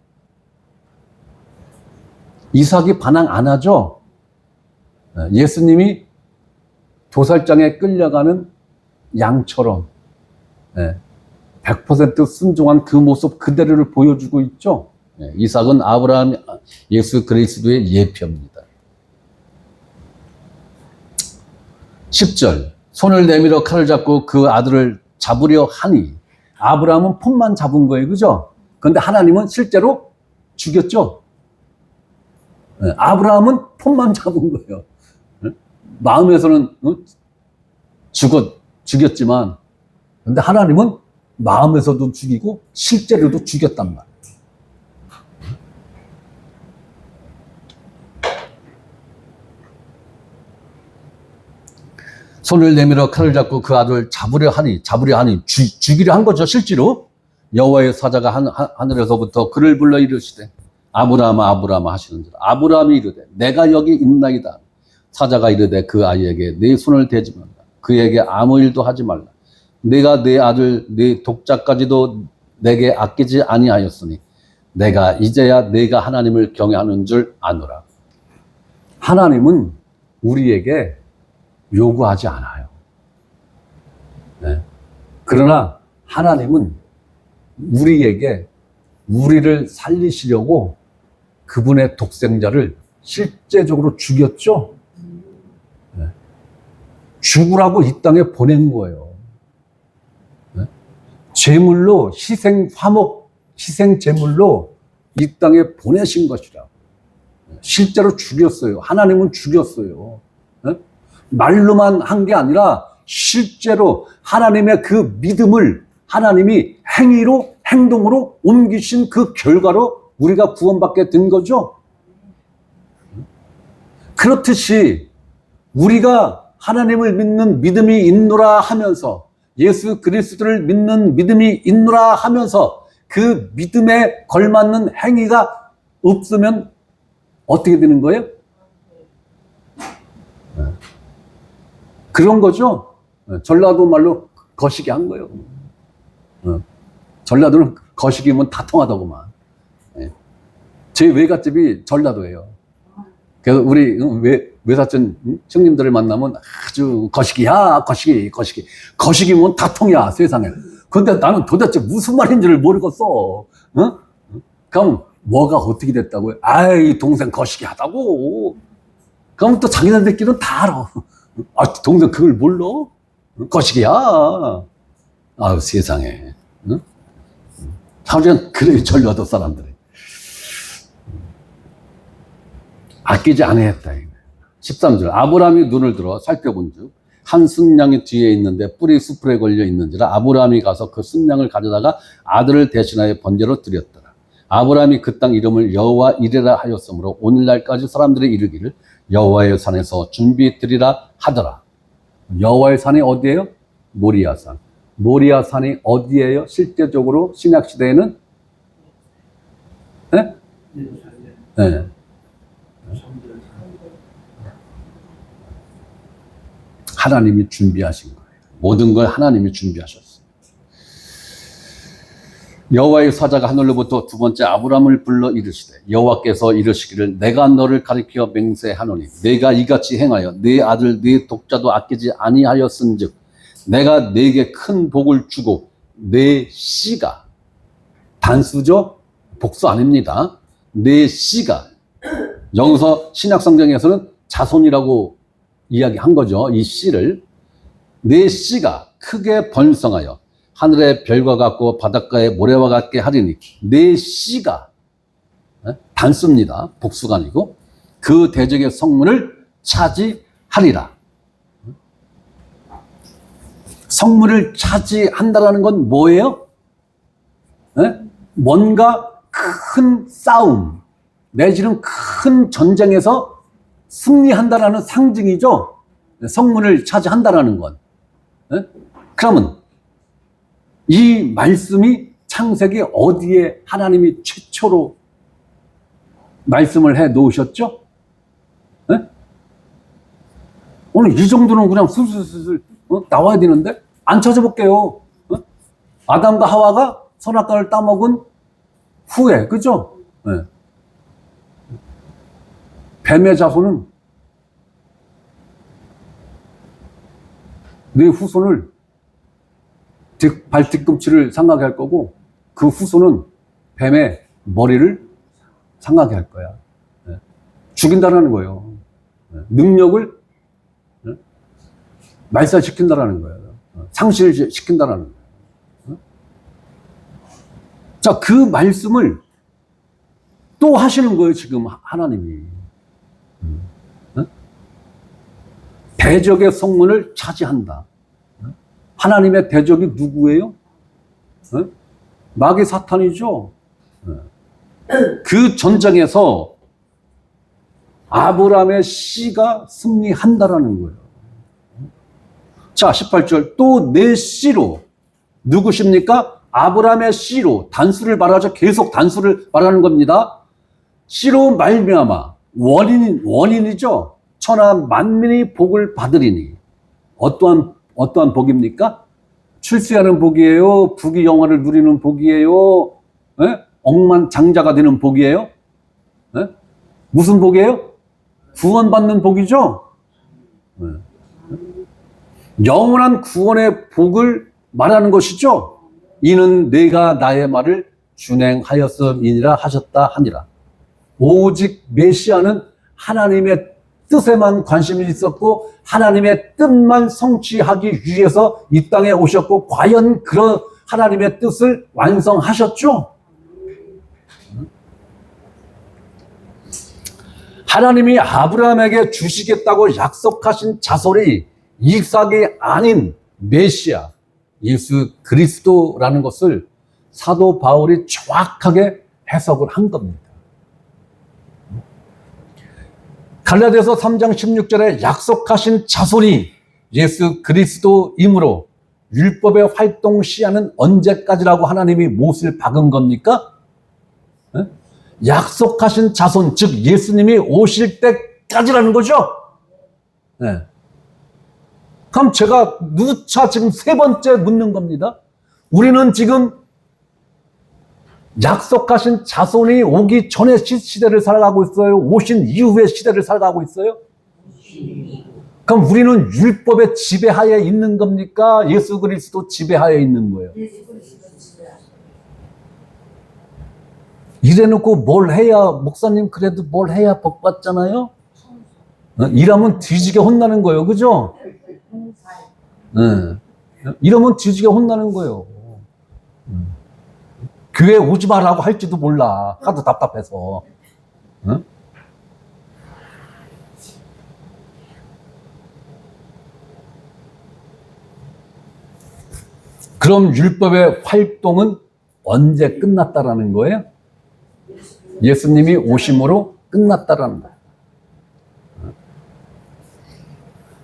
이삭이 반항 안 하죠? 예수님이 도살장에 끌려가는 양처럼 100% 순종한 그 모습 그대로를 보여주고 있죠? 이삭은 아브라함, 예수 그리스도의 예표입니다. 10절. 손을 내밀어 칼을 잡고 그 아들을 잡으려 하니 아브라함은 폰만 잡은 거예요. 그죠? 그런데 하나님은 실제로 죽였죠. 네, 아브라함은 폰만 잡은 거예요. 네? 마음에서는 죽였지만 근데 하나님은 마음에서도 죽이고 실제로도 죽였단 말이에요. 손을 내밀어 칼을 잡고 그 아들을 잡으려 하니 죽이려 한 거죠. 실제로 여호와의 사자가 하늘에서부터 그를 불러 이르시되 아브라함아 아브라함아 하시는지라. 아브라함이 이르되 내가 여기 있나이다. 사자가 이르되 그 아이에게 네 손을 대지 말라. 그에게 아무 일도 하지 말라. 내가 내 아들 내 독자까지도 내게 아끼지 아니하였으니 내가 이제야 내가 하나님을 경외하는 줄 아노라. 하나님은 우리에게 요구하지 않아요. 네. 그러나 하나님은 우리에게 우리를 살리시려고 그분의 독생자를 실제적으로 죽였죠. 네. 죽으라고 이 땅에 보낸 거예요. 네. 제물로 희생 제물로 이 땅에 보내신 것이라. 실제로 죽였어요. 하나님은 죽였어요. 네? 말로만 한 게 아니라 실제로 하나님의 그 믿음을 하나님이 행동으로 옮기신 그 결과로 우리가 구원받게 된 거죠. 그렇듯이 우리가 하나님을 믿는 믿음이 있노라 하면서 예수 그리스도를 믿는 믿음이 있노라 하면서 그 믿음에 걸맞는 행위가 없으면 어떻게 되는 거예요? 그런 거죠. 전라도 말로 거시기 한 거예요. 전라도는 거시기면 다 통하다고만. 제 외갓집이 전라도예요. 그래서 우리 외사촌 형님들을 만나면 아주 거시기야, 거시기면 다 통이야, 세상에. 근데 나는 도대체 무슨 말인지를 모르겠어. 그럼 뭐가 어떻게 됐다고요? 아이, 동생 거시기 하다고. 그럼 또 자기네들끼리는 다 알아. 아, 동생 그걸 몰라? 거시기야. 아유, 세상에. 응? 사실은 그래, 전라도 사람들이. 아끼지 아니했다. 13절. 아브라함이 눈을 들어 살펴본 즉, 한 순양이 뒤에 있는데 뿔이 수풀에 걸려 있는지라 아브라함이 가서 그 순양을 가져다가 아들을 대신하여 번제로 드렸더라. 아브라함이 그 땅 이름을 여호와 이레라 하였으므로 오늘날까지 사람들이 이르기를 여호와의 산에서 준비드리라 하더라. 여호와의 산이 어디예요? 모리아산. 모리아산이 어디예요? 실제적으로 신약시대에는? 네? 네. 하나님이 준비하신 거예요. 모든 걸 하나님이 준비하셨어요. 여호와의 사자가 하늘로부터 두 번째 아브라함을 불러 이르시되 여호와께서 이르시기를 내가 너를 가리켜 맹세하노니 내가 이같이 행하여 네 아들 네 독자도 아끼지 아니하였은즉 내가 네게 큰 복을 주고 네 씨가 단수죠? 복수 아닙니다. 네 씨가 여기서 신약성경에서는 자손이라고 이야기한 거죠. 이 씨를 네 씨가 크게 번성하여 하늘의 별과 같고 바닷가의 모래와 같게 하리니 네 씨가 단수입니다. 복수가 아니고 그 대적의 성문을 차지하리라. 성문을 차지한다라는 건 뭐예요? 뭔가 큰 싸움 내지는 큰 전쟁에서 승리한다라는 상징이죠. 성문을 차지한다라는 건. 그러면 이 말씀이 창세기 어디에 하나님이 최초로 말씀을 해 놓으셨죠? 오늘 이 정도는 그냥 슬슬슬 나와야 되는데 안 찾아볼게요. 아담과 하와가 선악과를 따먹은 후에, 그죠? 뱀의 자손은 네 후손을 발 뒤꿈치를 상하게 할 거고 그 후손은 뱀의 머리를 상하게 할 거야. 죽인다는 거예요. 능력을 말살시킨다라는 거예요. 상실시킨다라는 거예요. 자, 그 말씀을 또 하시는 거예요, 지금 하나님이. 대적의 성문을 차지한다. 하나님의 대적이 누구예요? 마귀 사탄이죠. 그 전쟁에서 아브라함의 씨가 승리한다라는 거예요. 자, 18절. 또 내 씨로. 누구십니까? 아브라함의 씨로. 단수를 말하죠. 계속 단수를 말하는 겁니다. 씨로 말미암아. 원인이죠. 천하 만민이 복을 받으리니. 어떠한 복입니까? 출세하는 복이에요? 부귀 영화를 누리는 복이에요? 억만장자가 되는 복이에요? 무슨 복이에요? 구원받는 복이죠? 영원한 구원의 복을 말하는 것이죠. 이는 내가 나의 말을 준행하였음이니라 하셨다 하니라. 오직 메시아는 하나님의 뜻에만 관심이 있었고 하나님의 뜻만 성취하기 위해서 이 땅에 오셨고 과연 그런 하나님의 뜻을 완성하셨죠? 하나님이 아브라함에게 주시겠다고 약속하신 자손이 이삭이 아닌 메시아, 예수 그리스도라는 것을 사도 바울이 정확하게 해석을 한 겁니다. 갈라디아서 3장 16절에 약속하신 자손이 예수 그리스도이므로 율법의 활동 시한은 언제까지라고 하나님이 못을 박은 겁니까? 약속하신 자손, 즉 예수님이 오실 때까지라는 거죠. 네. 그럼 제가 누차 지금 세 번째 묻는 겁니다. 우리는 지금 약속하신 자손이 오기 전의 시대를 살아가고 있어요? 오신 이후의 시대를 살아가고 있어요? 그럼 우리는 율법의 지배하에 있는 겁니까? 예수 그리스도 지배하에 있는 거예요? 이래놓고 뭘 해야, 목사님 그래도 뭘 해야 복 받잖아요? 이러면 뒤지게 혼나는 거예요. 그죠? 이러면 뒤지게 혼나는 거예요. 교회 오지 마라고 할지도 몰라. 하도 답답해서. 그럼 율법의 활동은 언제 끝났다라는 거예요? 예수님이 오심으로 끝났다라는 거예요.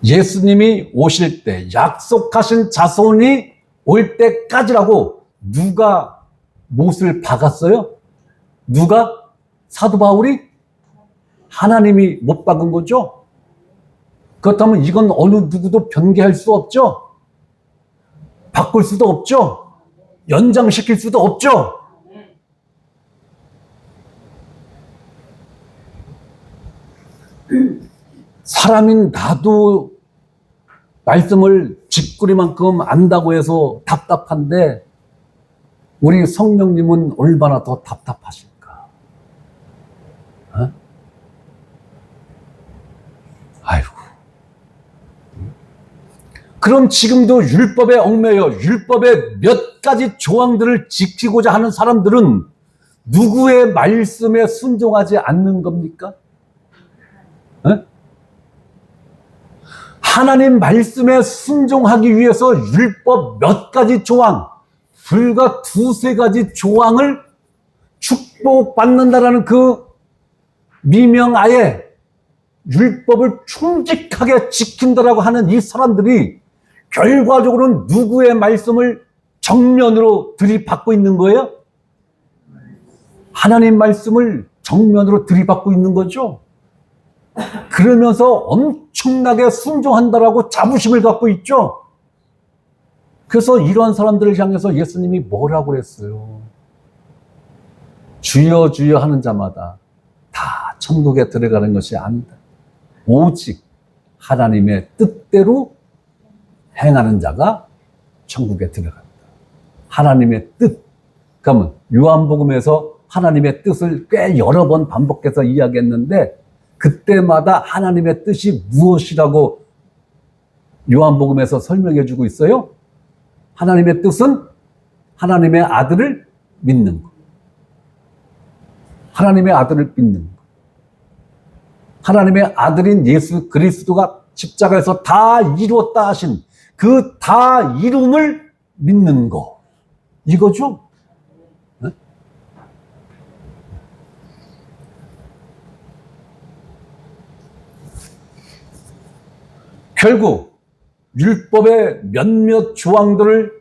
예수님이 오실 때 약속하신 자손이 올 때까지라고 누가 못을 박았어요? 누가? 사도 바울이? 하나님이 못 박은 거죠? 그렇다면 이건 어느 누구도 변개할 수 없죠? 바꿀 수도 없죠? 연장시킬 수도 없죠? 사람인 나도 말씀을 쥐꾸리만큼 안다고 해서 답답한데 우리 성령님은 얼마나 더 답답하실까? 아이고. 그럼 지금도 율법에 얽매여 율법의 몇 가지 조항들을 지키고자 하는 사람들은 누구의 말씀에 순종하지 않는 겁니까? 하나님 말씀에 순종하기 위해서 율법 몇 가지 조항, 불과 두세 가지 조항을 축복받는다라는 그 미명하에 율법을 충직하게 지킨다라고 하는 이 사람들이 결과적으로는 누구의 말씀을 정면으로 들이받고 있는 거예요? 하나님 말씀을 정면으로 들이받고 있는 거죠. 그러면서 엄청나게 순종한다라고 자부심을 갖고 있죠. 그래서 이러한 사람들을 향해서 예수님이 뭐라고 그랬어요? 주여 주여 하는 자마다 다 천국에 들어가는 것이 아니다. 오직 하나님의 뜻대로 행하는 자가 천국에 들어간다. 하나님의 뜻. 그러면 요한복음에서 하나님의 뜻을 꽤 여러 번 반복해서 이야기했는데 그때마다 하나님의 뜻이 무엇이라고 요한복음에서 설명해 주고 있어요. 하나님의 뜻은 하나님의 아들을 믿는 것. 하나님의 아들을 믿는 것. 하나님의 아들인 예수 그리스도가 십자가에서 다 이루었다 하신 그 다 이룸을 믿는 거. 이거죠. 네? 결국 율법의 몇몇 조항들을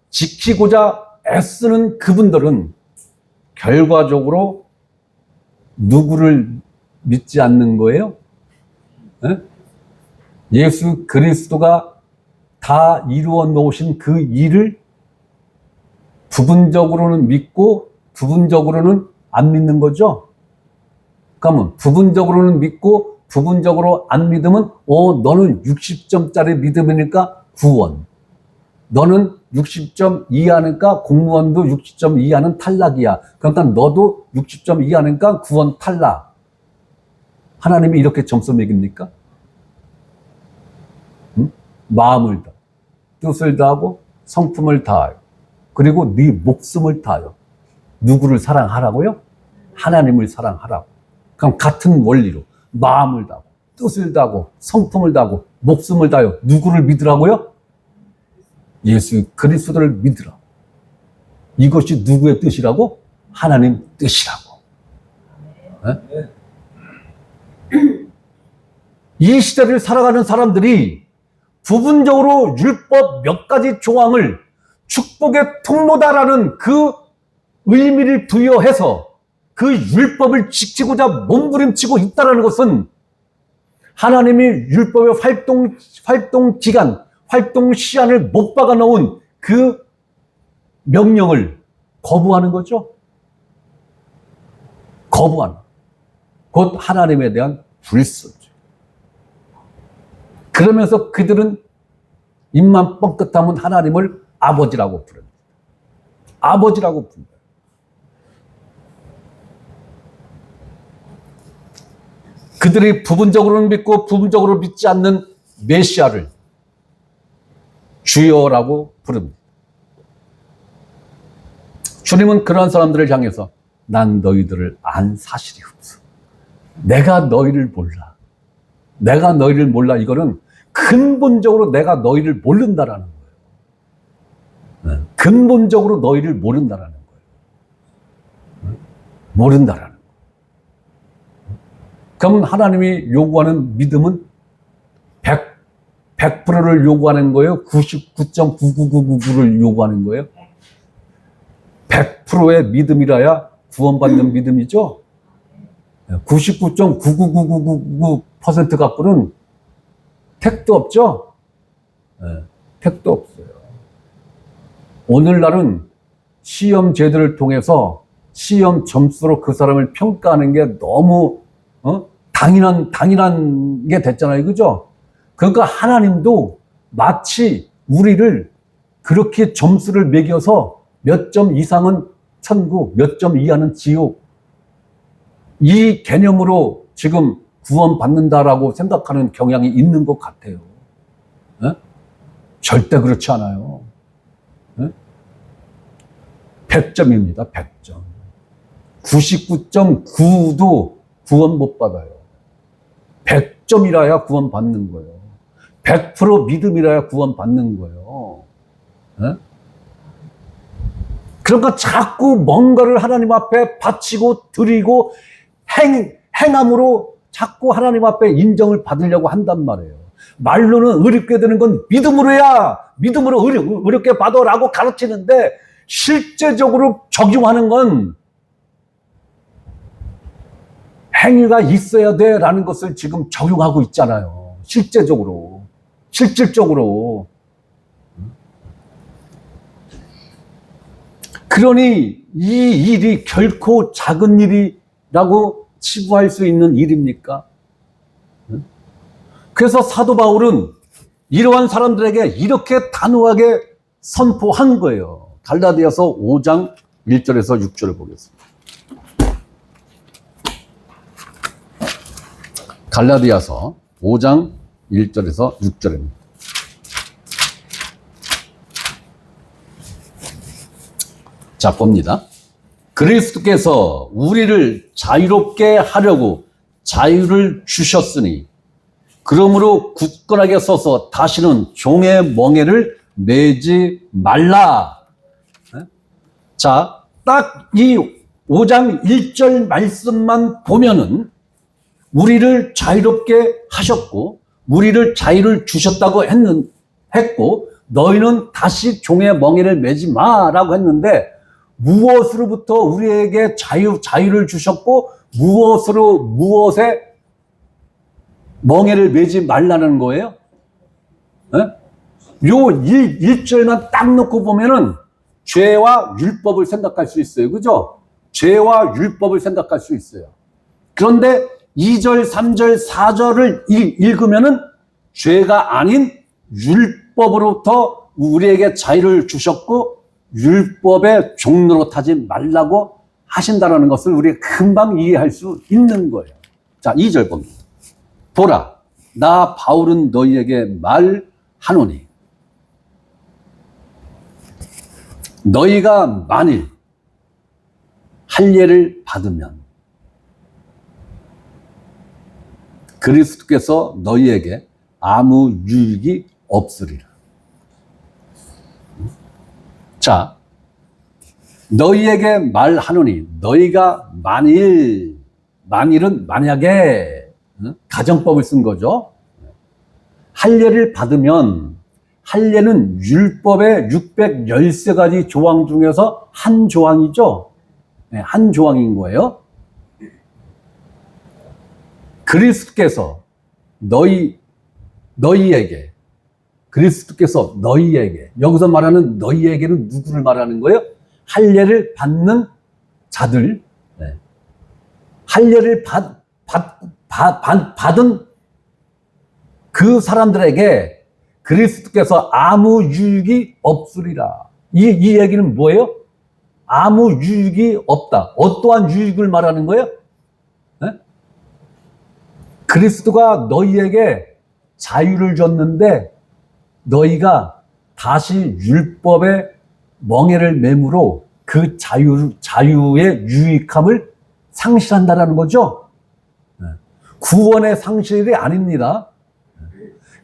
지키고자 애쓰는 그분들은 결과적으로 누구를 믿지 않는 거예요? 네? 예수 그리스도가 다 이루어 놓으신 그 일을 부분적으로는 믿고 부분적으로는 안 믿는 거죠. 그러면 부분적으로는 믿고 부분적으로 안 믿으면 너는 60점짜리 믿음이니까 구원. 너는 60점 이하니까 공무원도 60점 이하는 탈락이야. 그러니까 너도 60점 이하니까 구원 탈락. 하나님이 이렇게 점수 매깁니까? 응? 마음을 다, 뜻을 다하고 성품을 다하여, 그리고 네 목숨을 다하여. 누구를 사랑하라고요? 하나님을 사랑하라고. 그럼 같은 원리로 마음을 다하고 뜻을 다하고 성품을 다하고 목숨을 다하여 누구를 믿으라고요? 예수 그리스도를 믿으라. 이것이 누구의 뜻이라고? 하나님 뜻이라고. 네? 이 시대를 살아가는 사람들이 부분적으로 율법 몇 가지 조항을 축복의 통로다라는 그 의미를 부여해서 그 율법을 지키고자 몸부림치고 있다는 것은 하나님이 율법의 활동 기간, 활동 시한을 못 박아 놓은 그 명령을 거부하는 거죠. 거부하는. 곧 하나님에 대한 불순종. 그러면서 그들은 입만 뻥끗하면 하나님을 아버지라고 부릅니다. 아버지라고 부릅니다. 그들이 부분적으로는 믿고 부분적으로 믿지 않는 메시아를 주여라고 부릅니다. 주님은 그러한 사람들을 향해서 난 너희들을 안 사실이 없어. 내가 너희를 몰라. 내가 너희를 몰라. 이거는 근본적으로 내가 너희를 모른다라는 거예요. 근본적으로 너희를 모른다라는 거예요. 모른다라는 거예요. 그러면 하나님이 요구하는 믿음은 100%를 요구하는 거예요? 99.99999를 요구하는 거예요? 100%의 믿음이라야 구원받는 믿음이죠? 99.99999% 갖고는 택도 없죠? 네, 택도 없어요. 오늘날은 시험 제도를 통해서 시험 점수로 그 사람을 평가하는 게 너무 당연한 게 됐잖아요. 그죠? 그러니까 하나님도 마치 우리를 그렇게 점수를 매겨서 몇 점 이상은 천국, 몇 점 이하는 지옥, 이 개념으로 지금 구원받는다라고 생각하는 경향이 있는 것 같아요. 네? 절대 그렇지 않아요. 네? 100점입니다. 100점. 99.9도 구원 못 받아요. 100점이라야 구원 받는 거예요. 100% 믿음이라야 구원 받는 거예요. 네? 그러니까 자꾸 뭔가를 하나님 앞에 바치고 드리고 행함으로 자꾸 하나님 앞에 인정을 받으려고 한단 말이에요. 말로는 의롭게 되는 건 믿음으로야, 믿음으로 의롭게 받아라고 가르치는데 실제적으로 적용하는 건 행위가 있어야 돼라는 것을 지금 적용하고 있잖아요. 실질적으로. 그러니 이 일이 결코 작은 일이라고 치부할 수 있는 일입니까? 그래서 사도 바울은 이러한 사람들에게 이렇게 단호하게 선포한 거예요. 갈라디아서 5장 1절에서 6절을 보겠습니다. 갈라디아서 5장 1절에서 6절입니다. 자, 봅니다. 그리스도께서 우리를 자유롭게 하려고 자유를 주셨으니 그러므로 굳건하게 서서 다시는 종의 멍에를 매지 말라. 자, 딱 이 5장 1절 말씀만 보면은 우리를 자유롭게 하셨고 우리를 자유를 주셨다고 했고 너희는 다시 종의 멍에를 매지 마라고 했는데 무엇으로부터 우리에게 자유를 주셨고 무엇에 멍에를 매지 말라는 거예요? 네? 요 1절만 딱 놓고 보면은 죄와 율법을 생각할 수 있어요. 그죠? 죄와 율법을 생각할 수 있어요. 그런데 2절, 3절, 4절을 읽으면은 죄가 아닌 율법으로부터 우리에게 자유를 주셨고 율법의 종로로 타지 말라고 하신다는 것을 우리가 금방 이해할 수 있는 거예요. 자, 2절 봅니다. 보라, 나 바울은 너희에게 말하노니 너희가 만일 할례를 받으면 그리스도께서 너희에게 아무 유익이 없으리라. 자, 너희에게 말하노니 너희가 만일은 만약에 가정법을 쓴 거죠. 할례를 받으면 할례는 율법의 613가지 조항 중에서 한 조항이죠. 네, 한 조항인 거예요. 그리스도께서 너희에게 그리스도께서 너희에게 여기서 말하는 너희에게는 누구를 말하는 거예요? 할례를 받는 자들, 네. 할례를 받은 그 사람들에게 그리스도께서 아무 유익이 없으리라. 이 얘기는 뭐예요? 아무 유익이 없다. 어떠한 유익을 말하는 거예요? 네? 그리스도가 너희에게 자유를 줬는데 너희가 다시 율법의 멍에를 매므로 그 자유의 유익함을 상실한다는 거죠. 구원의 상실이 아닙니다.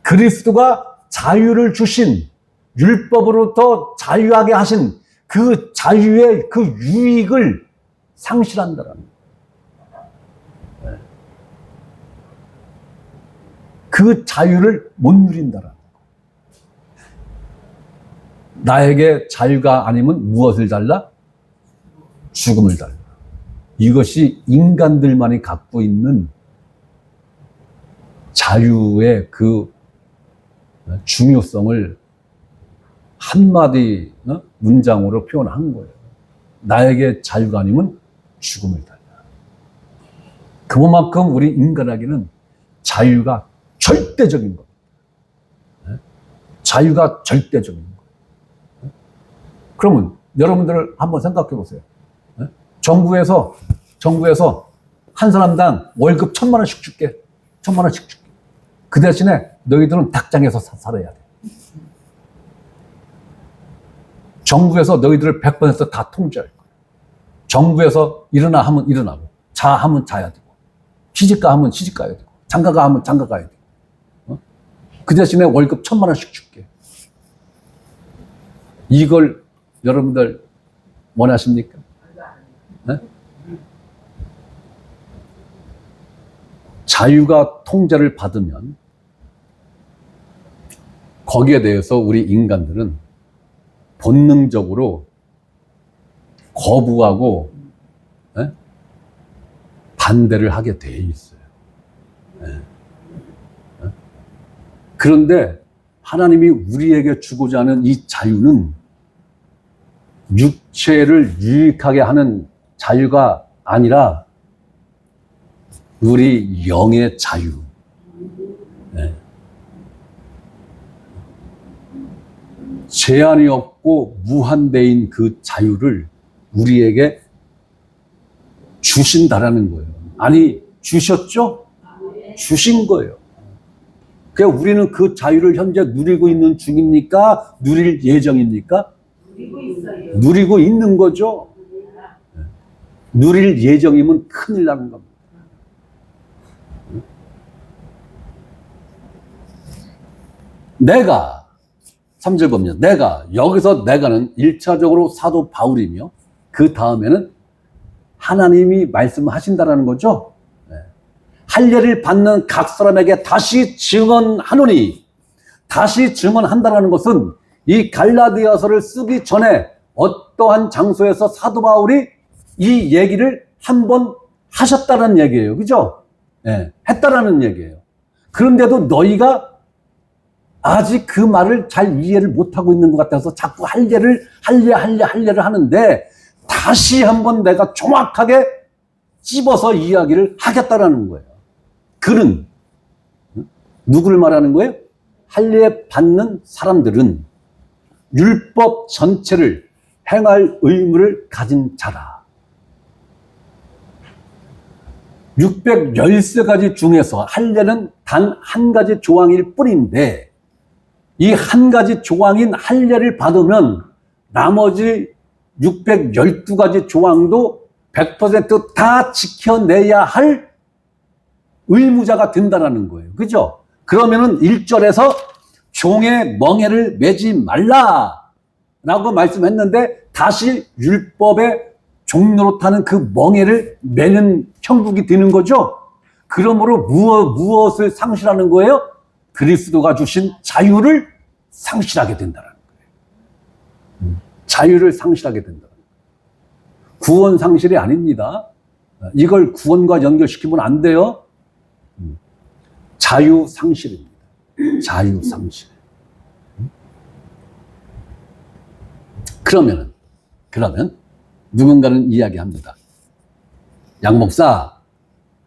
그리스도가 자유를 주신 율법으로부터 자유하게 하신 그 자유의 그 유익을 상실한다는 거예요. 그 자유를 못 누린다는 거예요. 나에게 자유가 아니면 무엇을 달라? 죽음을 달라. 이것이 인간들만이 갖고 있는 자유의 그 중요성을 한마디 문장으로 표현한 거예요. 나에게 자유가 아니면 죽음을 달라. 그만큼 우리 인간에게는 자유가 절대적인 겁니다. 자유가 절대적인 거예요. 그러면 여러분들 한번 생각해 보세요. 정부에서 한 사람당 월급 1,000만 원씩 줄게. 1,000만 원씩 줄게. 그 대신에 너희들은 닭장에서 살아야 돼. 정부에서 너희들을 100% 다 통제할 거야. 정부에서 일어나 하면 일어나고, 자 하면 자야 되고, 시집가 하면 시집 가야 되고, 장가가 하면 장가 가야 되고. 그 대신에 월급 1,000만 원씩 줄게. 이걸 여러분들 원하십니까? 네? 자유가 통제를 받으면 거기에 대해서 우리 인간들은 본능적으로 거부하고 반대를 하게 돼 있어요. 그런데 하나님이 우리에게 주고자 하는 이 자유는 육체를 유익하게 하는 자유가 아니라 우리 영의 자유. 제한이 없고 무한대인 그 자유를 우리에게 주신다라는 거예요. 아니, 주셨죠? 주신 거예요. 우리는 그 자유를 현재 누리고 있는 중입니까? 누릴 예정입니까? 누리고 있어요. 누리고 있는 거죠. 누릴 예정이면 큰일 나는 겁니다. 내가 3절 보면 내가 여기서 내가는 1차적으로 사도 바울이며 그 다음에는 하나님이 말씀하신다라는 거죠. 할례를 받는 각 사람에게 다시 증언하노니, 다시 증언한다라는 것은 이 갈라디아서를 쓰기 전에 어떠한 장소에서 사도 바울이 이 얘기를 한번 하셨다는 얘기예요. 그죠? 했다라는 얘기예요. 그런데도 너희가 아직 그 말을 잘 이해를 못하고 있는 것 같아서 자꾸 할례를 하는데 다시 한번 내가 정확하게 찝어서 이야기를 하겠다라는 거예요. 그는 누구를 말하는 거예요? 할례 받는 사람들은 율법 전체를 행할 의무를 가진 자다. 613가지 중에서 할례는 단 한 가지 조항일 뿐인데 이 한 가지 조항인 할례를 받으면 나머지 612가지 조항도 100% 다 지켜내야 할 의무자가 된다는 거예요. 그죠? 그러면은 1절에서 종의 멍에를 매지 말라라고 말씀했는데 다시 율법의 종노릇하는 그 멍에를 매는 형국이 되는 거죠. 그러므로 무엇을 상실하는 거예요? 그리스도가 주신 자유를 상실하게 된다는 거예요. 자유를 상실하게 된다. 구원 상실이 아닙니다. 이걸 구원과 연결시키면 안 돼요. 자유 상실입니다. 자유 상실. 그러면 누군가는 이야기합니다. 양 목사,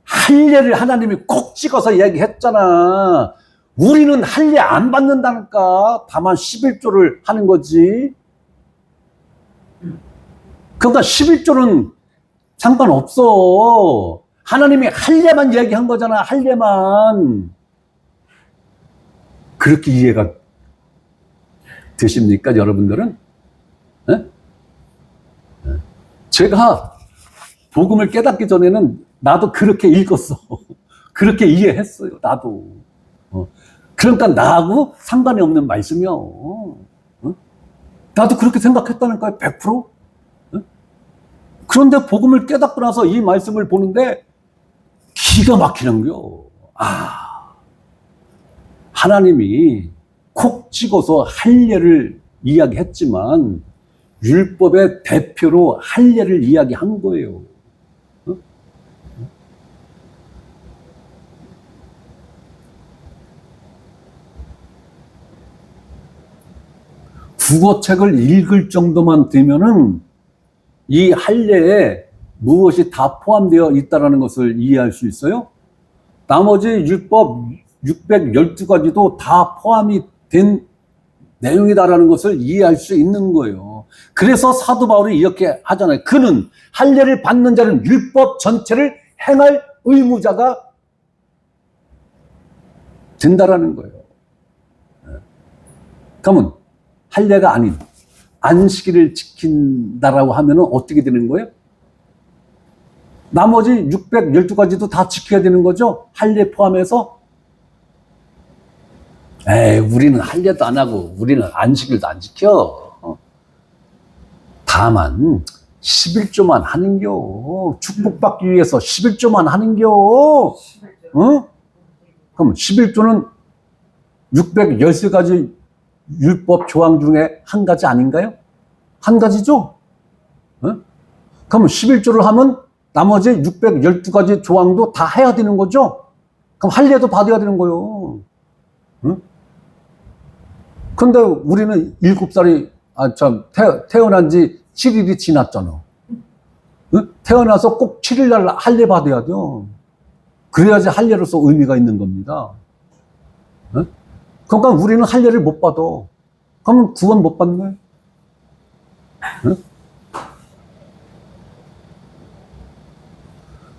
할례를 하나님이 콕 찍어서 얘기했잖아. 우리는 할례 안 받는다니까. 다만 11조를 하는 거지. 그러니까 11조는 상관없어. 하나님이 할례만 얘기한 거잖아. 할례만. 그렇게 이해가 되십니까, 여러분들은? 네? 제가 복음을 깨닫기 전에는 나도 그렇게 읽었어. 그렇게 이해했어요, 나도. 그러니까 나하고 상관이 없는 말씀이요. 나도 그렇게 생각했다니까요, 100%. 그런데 복음을 깨닫고 나서 이 말씀을 보는데 기가 막히는 거요. 하나님이 콕 찍어서 할례를 이야기했지만 율법의 대표로 할례를 이야기한 거예요. 국어책을 읽을 정도만 되면은 이 할례에 무엇이 다 포함되어 있다는 것을 이해할 수 있어요? 나머지 율법 612가지도 다 포함이 된 내용이다라는 것을 이해할 수 있는 거예요. 그래서 사도 바울이 이렇게 하잖아요. 그는 할례를 받는 자는 율법 전체를 행할 의무자가 된다라는 거예요. 그러면 할례가 아닌 안식일을 지킨다라고 하면 어떻게 되는 거예요? 나머지 612가지도 다 지켜야 되는 거죠? 할례 포함해서? 우리는 할례도 안 하고 우리는 안식일도 안 지켜. 다만 11조만 하는겨. 축복받기 위해서 11조만 하는겨. 그럼 11조는 613가지 율법 조항 중에 한 가지 아닌가요? 한 가지죠? 그럼 11조를 하면 나머지 612가지 조항도 다 해야 되는 거죠? 그럼 할례도 받아야 되는 거예요. 근데 우리는 7살이, 태어난 지 7일이 지났잖아. 태어나서 꼭 7일날 할례 받아야 돼요. 그래야지 할례로서 의미가 있는 겁니다. 그러니까 우리는 할례를 못 받아. 그러면 구원 못 받네.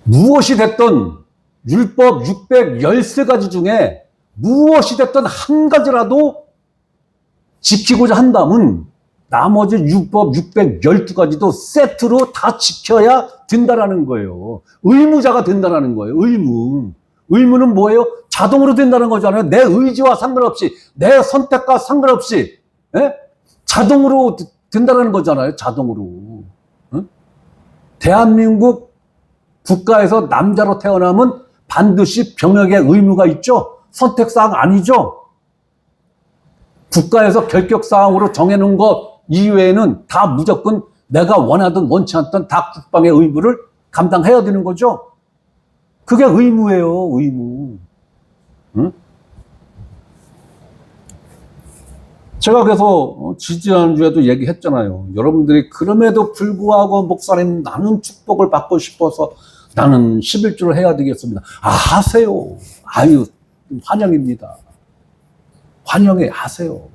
무엇이 됐든 율법 613가지 중에 무엇이 됐든 한 가지라도 지키고자 한다면 나머지 율법 612가지도 세트로 다 지켜야 된다라는 거예요. 의무자가 된다라는 거예요. 의무. 의무는 뭐예요? 자동으로 된다는 거잖아요. 내 의지와 상관없이, 내 선택과 상관없이, 예? 자동으로 된다는 거잖아요. 자동으로. 응? 대한민국 국가에서 남자로 태어나면 반드시 병역의 의무가 있죠. 선택사항 아니죠. 국가에서 결격사항으로 정해놓은 것 이외에는 다 무조건 내가 원하든 원치 않든 다 국방의 의무를 감당해야 되는 거죠. 그게 의무예요. 의무. 응? 제가 그래서 지지난주에도 얘기했잖아요. 여러분들이 그럼에도 불구하고 목사님 나는 축복을 받고 싶어서 나는 11조를 해야 되겠습니다. 아, 하세요. 아유, 환영입니다. 환영해. 하세요.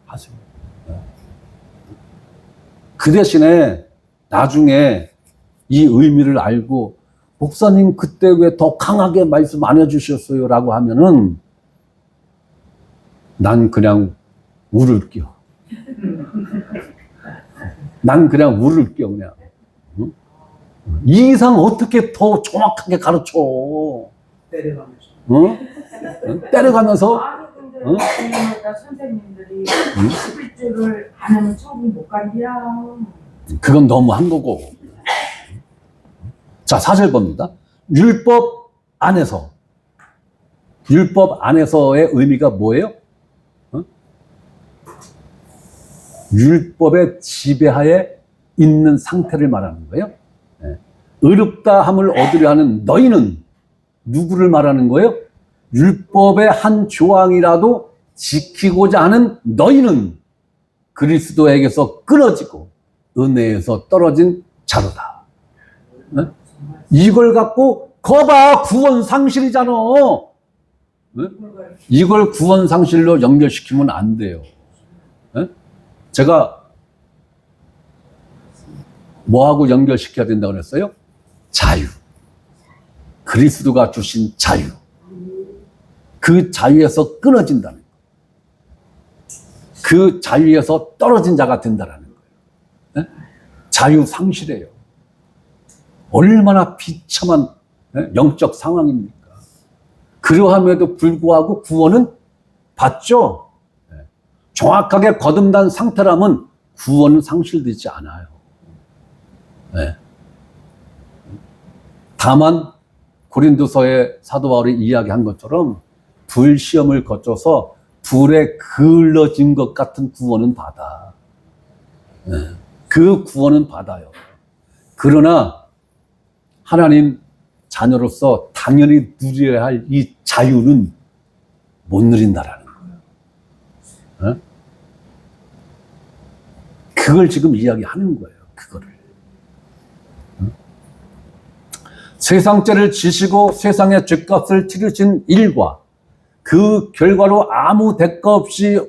하세요. 그 대신에 나중에 이 의미를 알고 목사님 그때 왜 더 강하게 말씀 안 해주셨어요? 라고 하면은 난 그냥 울을게요. 난 그냥 울을게요. 그냥. 응? 이 이상 어떻게 더 정확하게 가르쳐? 때려가면서. 응? 응? 때려가면서? 아니 근데 응? 선생님들이 11주를 안 하면 천국 못 간디야. 그건 너무 한 거고. 자, 4절 봅니다. 율법 안에서의 의미가 뭐예요? 어? 율법의 지배하에 있는 상태를 말하는 거예요. 네. 의롭다 함을 얻으려 하는 너희는 누구를 말하는 거예요? 율법의 한 조항이라도 지키고자 하는 너희는 그리스도에게서 끊어지고 은혜에서 떨어진 자로다. 네? 이걸 갖고 거봐 구원 상실이잖아. 네? 이걸 구원 상실로 연결시키면 안 돼요. 네? 제가 뭐하고 연결시켜야 된다고 그랬어요? 자유. 그리스도가 주신 자유. 그 자유에서 끊어진다는 거예요. 그 자유에서 떨어진 자가 된다는 거예요. 네? 자유 상실이에요. 얼마나 비참한 영적 상황입니까? 그러함에도 불구하고 구원은 받죠. 정확하게 거듭난 상태라면 구원은 상실되지 않아요. 다만 고린도서의 사도 바울이 이야기한 것처럼 불시험을 거쳐서 불에 그을러진 것 같은 구원은 받아. 그 구원은 받아요. 그러나 하나님 자녀로서 당연히 누려야 할 이 자유는 못 누린다라는 거예요. 그걸 지금 이야기하는 거예요. 그거를. 세상죄를 지시고 세상의 죄값을 치르신 일과 그 결과로 아무 대가 없이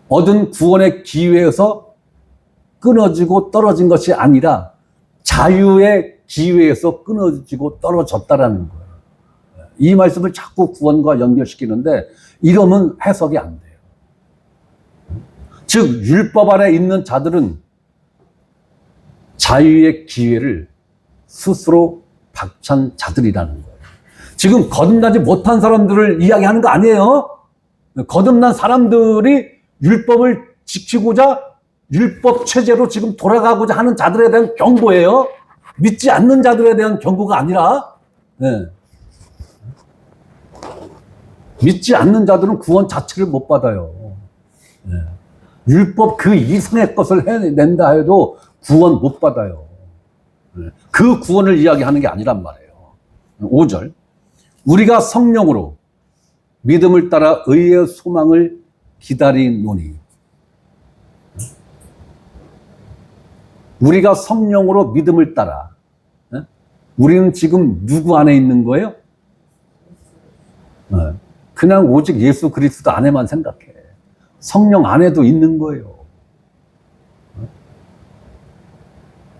얻은 구원의 기회에서 끊어지고 떨어진 것이 아니라 자유의 기회에서 끊어지고 떨어졌다라는 거예요. 이 말씀을 자꾸 구원과 연결시키는데 이러면 해석이 안 돼요. 즉 율법 아래 있는 자들은 자유의 기회를 스스로 박찬 자들이라는 거예요. 지금 거듭나지 못한 사람들을 이야기하는 거 아니에요. 거듭난 사람들이 율법을 지키고자 율법 체제로 지금 돌아가고자 하는 자들에 대한 경고예요. 믿지 않는 자들에 대한 경고가 아니라 믿지 않는 자들은 구원 자체를 못 받아요. 율법 그 이상의 것을 해낸다 해도 구원 못 받아요. 그 구원을 이야기하는 게 아니란 말이에요. 5절 우리가 성령으로 믿음을 따라 의의 소망을 기다리노니 우리가 성령으로 믿음을 따라 우리는 지금 누구 안에 있는 거예요? 그냥 오직 예수 그리스도 안에만 생각해. 성령 안에도 있는 거예요.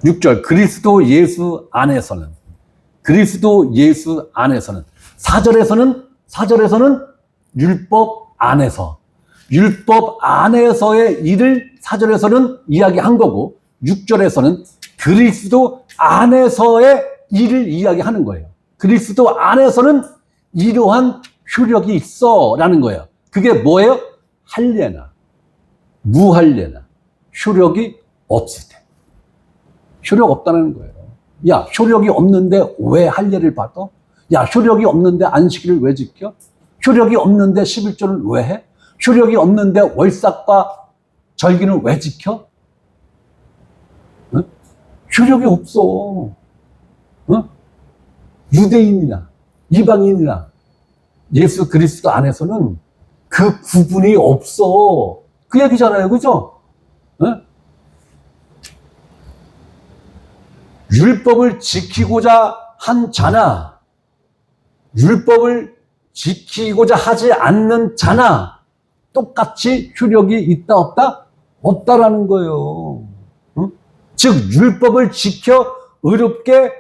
6절 그리스도 예수 안에서는 4절에서는 4절에서는 율법 안에서. 율법 안에서의 일을 4절에서는 이야기한 거고 6절에서는 그리스도 안에서의 일을 이야기하는 거예요. 그리스도 안에서는 이러한 효력이 있어 라는 거예요. 그게 뭐예요? 할례나 무할례나 효력이 없을 때. 효력 없다는 거예요. 야, 효력이 없는데 왜 할례를 받아? 야, 효력이 없는데 안식일을 왜 지켜? 효력이 없는데 11조를 왜 해? 효력이 없는데 월삭과 절기는 왜 지켜? 어? 효력이 없어. 어? 유대인이나 이방인이나 예수 그리스도 안에서는 그 구분이 없어. 그 얘기잖아요. 그죠? 어? 율법을 지키고자 한 자나 율법을 지키고자 하지 않는 자나 똑같이 효력이 있다 없다? 없다라는 거예요. 응? 즉 율법을 지켜 의롭게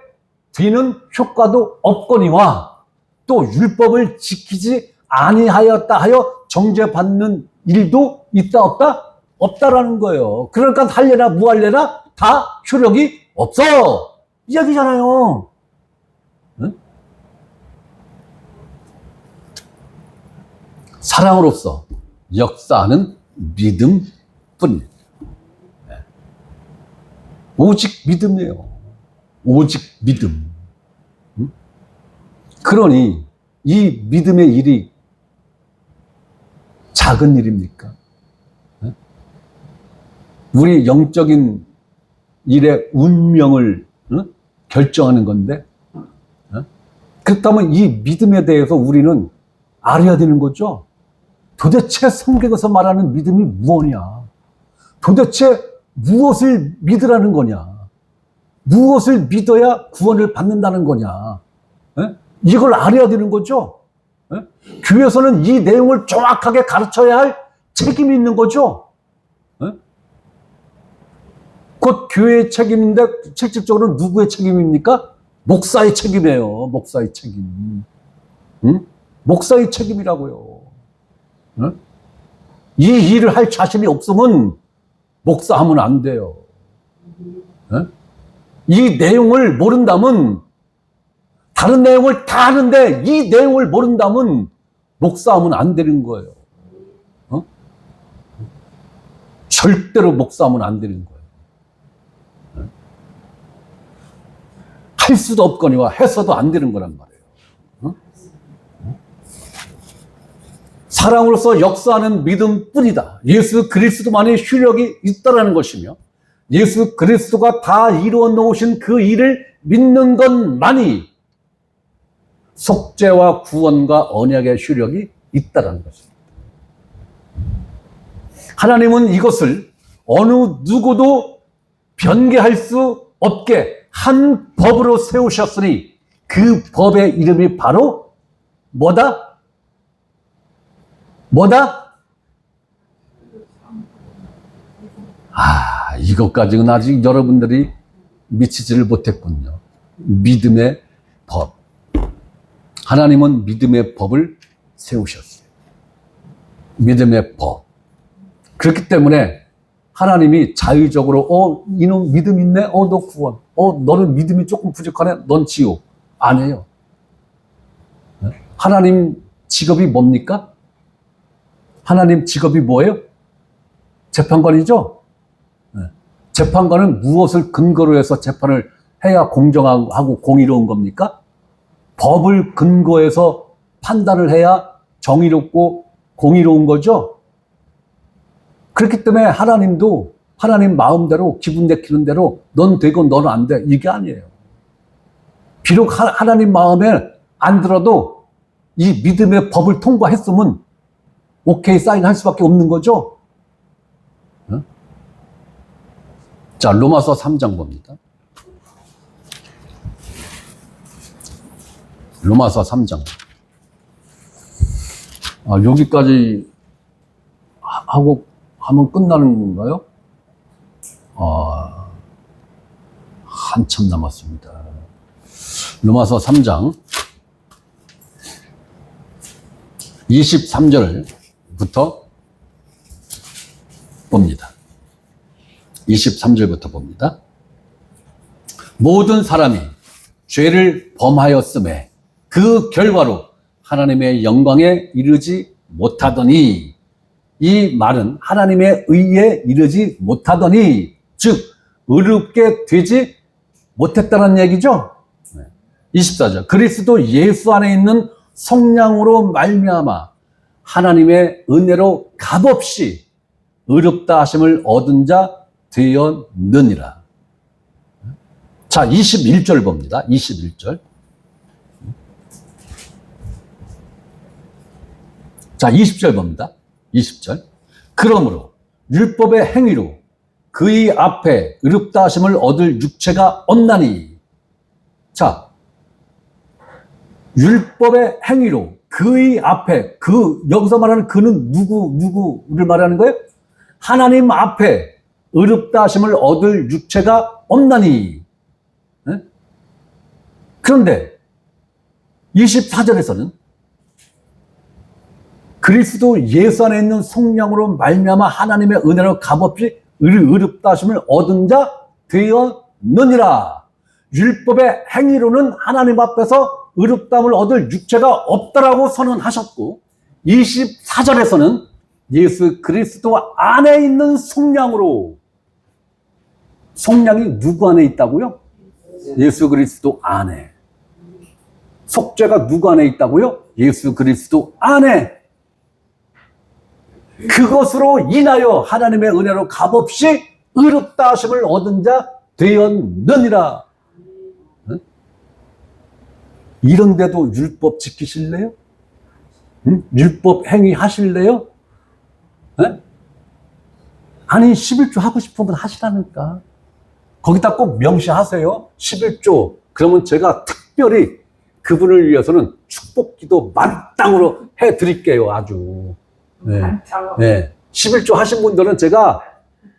되는 효과도 없거니와 또 율법을 지키지 아니하였다 하여 정죄받는 일도 있다 없다? 없다라는 거예요. 그러니까 할례나 무할례나 다 효력이 없어. 이 얘기잖아요. 응? 사랑으로서 역사하는 믿음뿐. 오직 믿음이에요. 오직 믿음. 응? 그러니 이 믿음의 일이 작은 일입니까? 응? 우리 영적인 일의 운명을 결정하는 건데 그렇다면 이 믿음에 대해서 우리는 알아야 되는 거죠. 도대체 성경에서 말하는 믿음이 무엇이냐? 도대체 무엇을 믿으라는 거냐? 무엇을 믿어야 구원을 받는다는 거냐? 이걸 알아야 되는 거죠. 교회에서는 이 내용을 정확하게 가르쳐야 할 책임이 있는 거죠. 곧 교회의 책임인데 실질적으로 누구의 책임입니까? 목사의 책임이에요. 목사의 책임. 응? 목사의 책임이라고요. 응? 이 일을 할 자신이 없으면 목사하면 안 돼요. 응? 이 내용을 모른다면 다른 내용을 다 아는데 이 내용을 모른다면 목사하면 안 되는 거예요. 어? 절대로 목사하면 안 되는 거예요. 할 수도 없거니와 해서도 안 되는 거란 말이에요. 어? 사랑으로서 역사하는 믿음뿐이다. 예수 그리스도만의 효력이 있다라는 것이며 예수 그리스도가 다 이루어 놓으신 그 일을 믿는 것만이 속죄와 구원과 언약의 효력이 있다라는 것입니다. 하나님은 이것을 어느 누구도 변개할 수 없게 한 법으로 세우셨으니 그 법의 이름이 바로 뭐다? 뭐다? 이것까지는 아직 여러분들이 미치지를 못했군요. 믿음의 법. 하나님은 믿음의 법을 세우셨어요. 믿음의 법. 그렇기 때문에 하나님이 자의적으로 이놈 믿음 있네? 너 구원. 너는 믿음이 조금 부족하네? 넌 지옥. 안 해요. 하나님 직업이 뭡니까? 하나님 직업이 뭐예요? 재판관이죠? 재판관은 무엇을 근거로 해서 재판을 해야 공정하고 공의로운 겁니까? 법을 근거해서 판단을 해야 정의롭고 공의로운 거죠? 그렇기 때문에 하나님도 하나님 마음대로 기분 내키는 대로 넌 되고 너는 안 돼. 이게 아니에요. 비록 하나님 마음에 안 들어도 이 믿음의 법을 통과했으면 오케이 사인할 수밖에 없는 거죠. 자, 로마서 3장 봅니다. 로마서 3장. 여기까지 하고 하면 끝나는 건가요? 한참 남았습니다. 로마서 3장. 23절부터 봅니다. 23절부터 봅니다. 모든 사람이 죄를 범하였음에 그 결과로 하나님의 영광에 이르지 못하더니, 이 말은 하나님의 의에 이르지 못하더니, 즉 의롭게 되지 못했다는 얘기죠. 24절, 그리스도 예수 안에 있는 성령으로 말미암아 하나님의 은혜로 값없이 의롭다 하심을 얻은 자 되었느니라. 자, 21절 봅니다. 21절. 자, 20절 봅니다. 20절. 그러므로 율법의 행위로 그의 앞에 의롭다 하심을 얻을 육체가 없나니. 자, 율법의 행위로 그의 앞에, 여기서 말하는 그는 누구를 말하는 거예요? 하나님 앞에 의롭다 하심을 얻을 육체가 없나니. 네? 그런데 24절에서는 그리스도 예수 안에 있는 성령으로 말미암아 하나님의 은혜로 값없이 의롭다 하심을 얻은 자 되었느니라. 율법의 행위로는 하나님 앞에서 의롭다함을 얻을 육체가 없다라고 선언하셨고, 24절에서는 예수 그리스도 안에 있는 성령으로, 성령이 누구 안에 있다고요? 예수 그리스도 안에. 속죄가 누구 안에 있다고요? 예수 그리스도 안에. 그것으로 인하여 하나님의 은혜로 값없이 의롭다 하심을 얻은 자 되었느니라. 응? 이런데도 율법 지키실래요? 응? 율법 행위 하실래요? 응? 아니 11조 하고 싶으면 하시라니까. 거기다 꼭 명시하세요. 11조. 그러면 제가 특별히 그분을 위해서는 축복기도 만땅으로 해드릴게요. 아주. 네. 네. 11조 하신 분들은 제가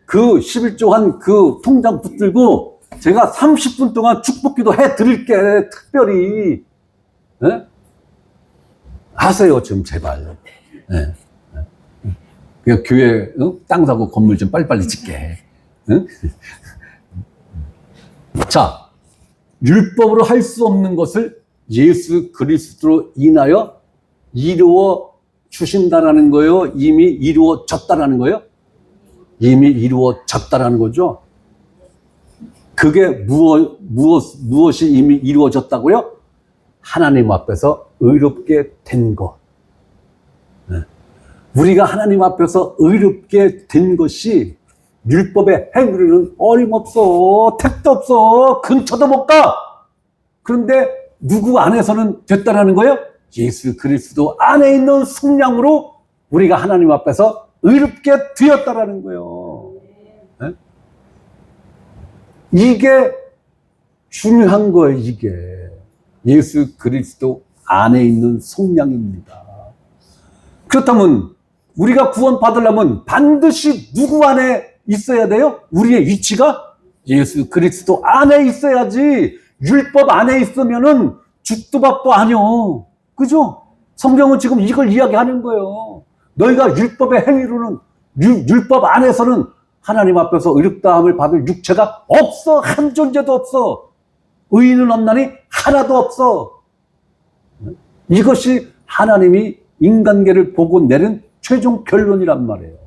그 11조 한 그 통장 붙들고 제가 30분 동안 축복기도 해드릴게. 특별히. 네? 하세요. 좀 제발. 네. 그 교회 땅 사고 건물 좀 빨리빨리 짓게. 응? 자, 율법으로 할 수 없는 것을 예수 그리스도로 인하여 이루어 주신다라는 거예요? 이미 이루어졌다라는 거예요? 이미 이루어졌다라는 거죠? 그게 무엇이 이미 이루어졌다고요? 하나님 앞에서 의롭게 된 것. 네. 우리가 하나님 앞에서 의롭게 된 것이 율법의 행위로는 어림없어. 택도 없어. 근처도 못 가. 그런데 누구 안에서는 됐다라는 거예요? 예수 그리스도 안에 있는 성령으로 우리가 하나님 앞에서 의롭게 되었다라는 거예요. 네? 이게 중요한 거예요. 이게 예수 그리스도 안에 있는 성령입니다. 그렇다면 우리가 구원 받으려면 반드시 누구 안에 있어야 돼요? 우리의 위치가 예수 그리스도 안에 있어야지. 율법 안에 있으면은 죽도 밥도 아니요. 그죠? 성경은 지금 이걸 이야기하는 거예요. 너희가 율법의 행위로는, 율법 안에서는 하나님 앞에서 의롭다함을 받을 육체가 없어. 한 존재도 없어. 의인은 없나니 하나도 없어. 이것이 하나님이 인간계를 보고 내린 최종 결론이란 말이에요.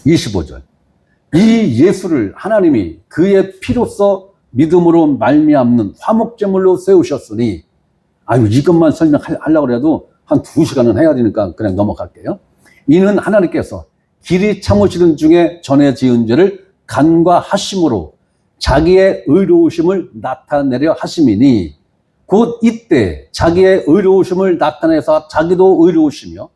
25절. 이 예수를 하나님이 그의 피로써 믿음으로 말미암는 화목제물로 세우셨으니, 아유, 이것만 설명하려고 해도 한 2시간은 해야 되니까 그냥 넘어갈게요. 이는 하나님께서 길이 참으시는 중에 전에 지은 죄를 간과하심으로 자기의 의로우심을 나타내려 하심이니, 곧 이때 자기의 의로우심을 나타내서 자기도 의로우시며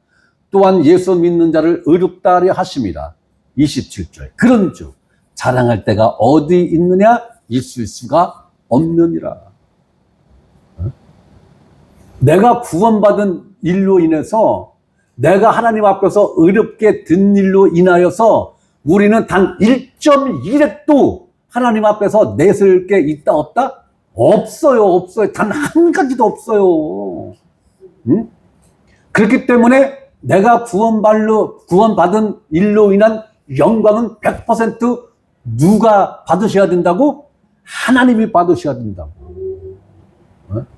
또한 예수 믿는 자를 의롭다 하려 하심이라. 27절. 그런즉 자랑할 때가 어디 있느냐? 있을 수가 없느니라. 내가 구원받은 일로 인해서, 내가 하나님 앞에서 의롭게 된 일로 인하여서 우리는 단 1.1획도 하나님 앞에서 내세울 게 있다 없다? 없어요. 없어요. 단 한 가지도 없어요. 응? 그렇기 때문에 내가 구원받은 일로 인한 영광은 100% 누가 받으셔야 된다고? 하나님이 받으셔야 된다고.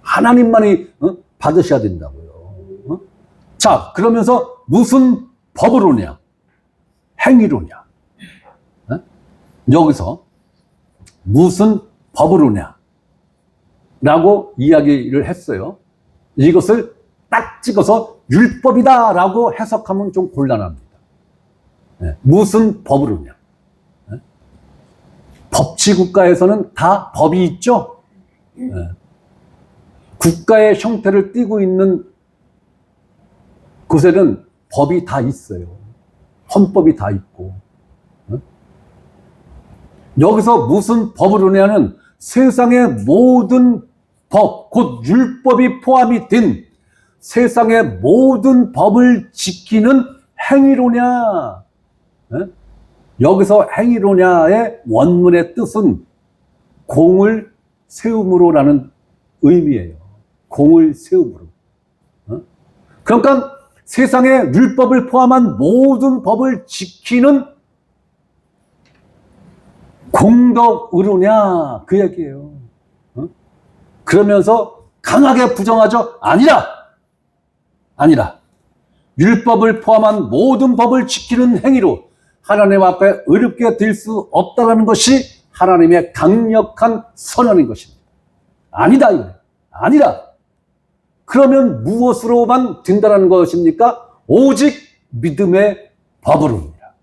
하나님만이 받으셔야 된다고요. 자, 그러면서 무슨 법으로냐? 행위로냐? 여기서 무슨 법으로냐? 라고 이야기를 했어요. 이것을 딱 찍어서 율법이다 라고 해석하면 좀 곤란합니다. 무슨 법으로냐? 법치국가에서는 다 법이 있죠? 국가의 형태를 띠고 있는 곳에는 법이 다 있어요. 헌법이 다 있고. 여기서 무슨 법으로냐는 세상의 모든 법, 곧 율법이 포함이 된 세상의 모든 법을 지키는 행위로냐. 여기서 행위로냐의 원문의 뜻은 공을 세움으로라는 의미예요. 공을 세움으로. 그러니까 세상의 율법을 포함한 모든 법을 지키는 공덕으로냐 그 얘기예요. 그러면서 강하게 부정하죠. 아니라 율법을 포함한 모든 법을 지키는 행위로 하나님 앞에 의롭게 될 수 없다는 것이 하나님의 강력한 선언인 것입니다. 아니라. 그러면 무엇으로만 된다는 것입니까? 오직 믿음의 법으로입니다.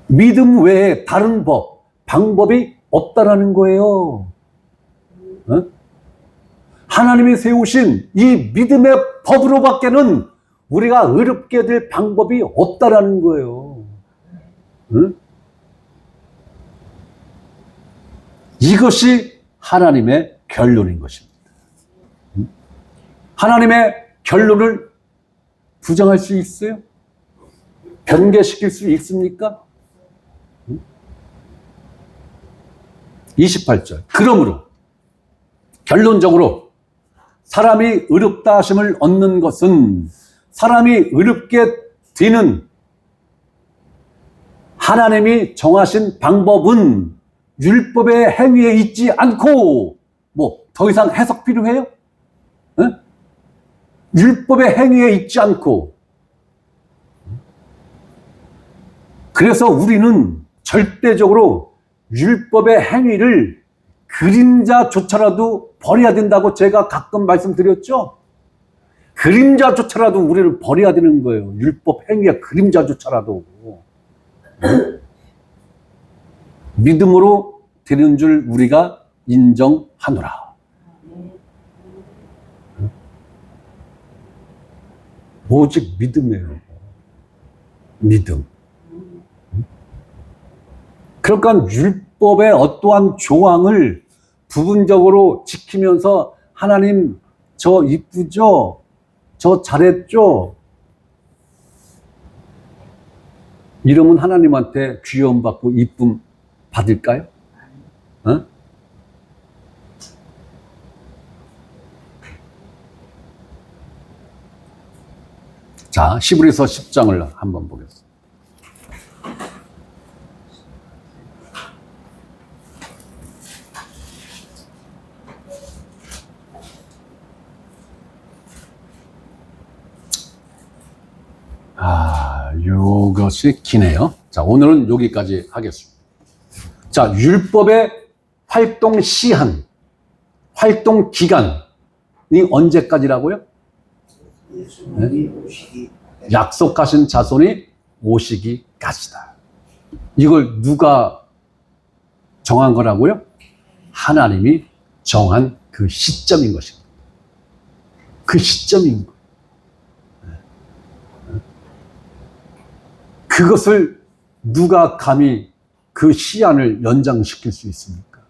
믿음 외에 다른 법, 방법이 없다라는 거예요. 하나님이 세우신 이 믿음의 법으로밖에는 우리가 의롭게 될 방법이 없다라는 거예요. 이것이 하나님의 결론인 것입니다. 하나님의 결론을 부정할 수 있어요? 변개시킬 수 있습니까? 28절. 그러므로 결론적으로 사람이 의롭다 하심을 얻는 것은 사람이 의롭게 되는 하나님이 정하신 방법은 율법의 행위에 있지 않고 더 이상 해석 필요해요? 율법의 행위에 있지 않고 그래서 우리는 절대적으로 율법의 행위를 그림자조차라도 버려야 된다고 제가 가끔 말씀드렸죠? 그림자조차라도 우리를 버려야 되는 거예요. 율법 행위의 그림자조차라도. 믿음으로 되는 줄 우리가 인정하노라. 오직 믿음이에요. 믿음. 그러니까 율법의 어떠한 조항을 부분적으로 지키면서 하나님 저 이쁘죠? 저 잘했죠? 이러면 하나님한테 귀여움 받고 이쁨 받을까요? 자, 히브리서 10장을 한번 보겠습니다. 이것이 기네요. 자, 오늘은 여기까지 하겠습니다. 자, 율법의 활동 시한, 활동 기간이 언제까지라고요? 약속하신 자손이 오시기까지다. 이걸 누가 정한 거라고요? 하나님이 정한 그 시점인 것입니다. 그 시점인 거. 그것을 누가 감히 그 시한을 연장시킬 수 있습니까?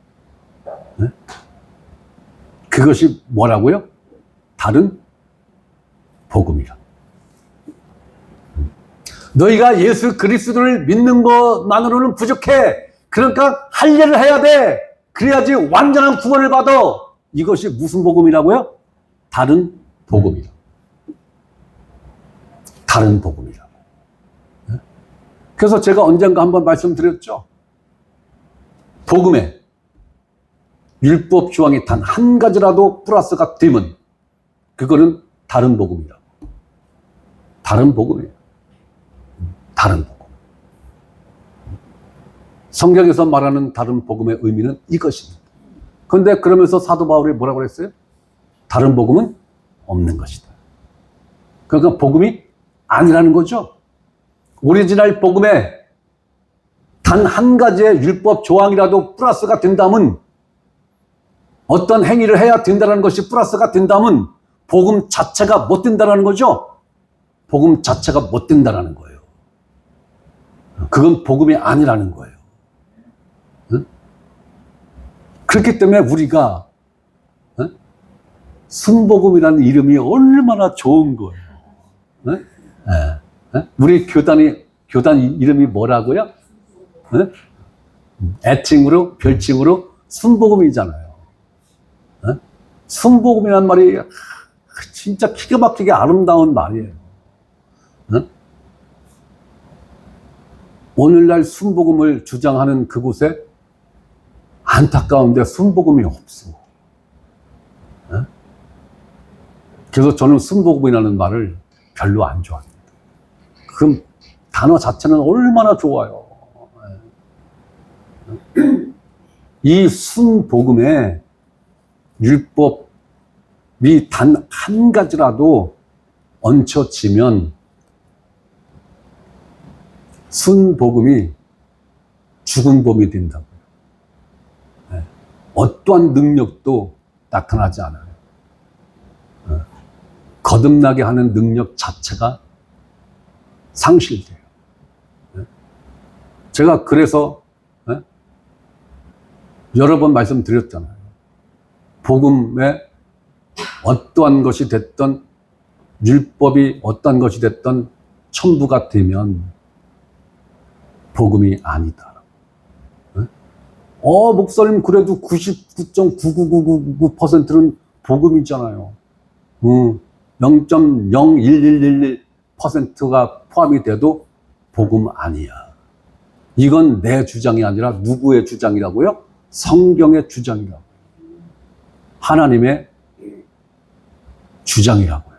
그것이 뭐라고요? 다른 복음이라. 너희가 예수 그리스도를 믿는 것만으로는 부족해. 그러니까 할례를 해야 돼. 그래야지 완전한 구원을 받아. 이것이 무슨 복음이라고요? 다른 복음이라고. 다른 복음이라고. 그래서 제가 언젠가 한번 말씀드렸죠. 복음에 율법 조항이 단 한 가지라도 플러스가 되면 그거는 다른 복음이라고. 다른 복음이에요. 다른 복음. 성경에서 말하는 다른 복음의 의미는 이것입니다. 그런데 그러면서 사도 바울이 뭐라고 그랬어요? 다른 복음은 없는 것이다. 그러니까 복음이 아니라는 거죠. 오리지널 복음에 단 한 가지의 율법 조항이라도 플러스가 된다면, 어떤 행위를 해야 된다는 것이 플러스가 된다면 복음 자체가 못 된다는 거죠. 복음 자체가 못 된다는 거예요. 그건 복음이 아니라는 거예요. 응? 그렇기 때문에 우리가 순복음이라는 이름이 얼마나 좋은 거예요. 응? 우리 교단 이름이 뭐라고요? 응? 애칭으로, 별칭으로 순복음이잖아요. 응? 순복음이란 말이 진짜 기가 막히게 아름다운 말이에요. 응? 오늘날 순복음을 주장하는 그곳에 안타까운데 순복음이 없어. 응? 그래서 저는 순복음이라는 말을 별로 안 좋아합니다. 그 단어 자체는 얼마나 좋아요. 이 순복음에 율법이 단 한 가지라도 얹혀지면 순복음이 죽은 복음이 된다고요. 어떠한 능력도 나타나지 않아요. 거듭나게 하는 능력 자체가 상실돼요. 제가 그래서 여러 번 말씀드렸잖아요. 복음에 어떠한 것이 됐던, 율법이 어떠한 것이 됐던 첨부가 되면 복음이 아니다. 목사님 그래도 99.99999%는 복음이잖아요. 0.01111%가 포함이 돼도 복음 아니야. 이건 내 주장이 아니라 누구의 주장이라고요? 성경의 주장이라고요. 하나님의 주장이라고요.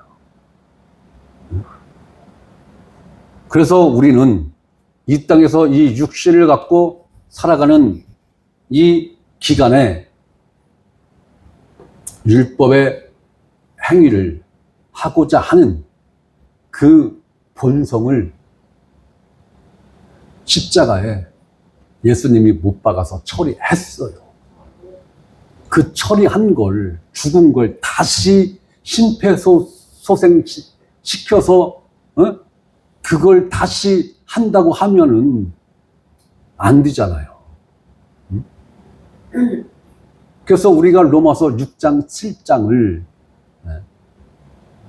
그래서 우리는 이 땅에서 이 육신을 갖고 살아가는 이 기간에 율법의 행위를 하고자 하는 그 본성을 십자가에 예수님이 못 박아서 처리했어요. 그 처리한 걸, 죽은 걸 다시 심폐소생시켜서 그걸 다시 한다고 하면은 안 되잖아요. 그래서 우리가 로마서 6장, 7장을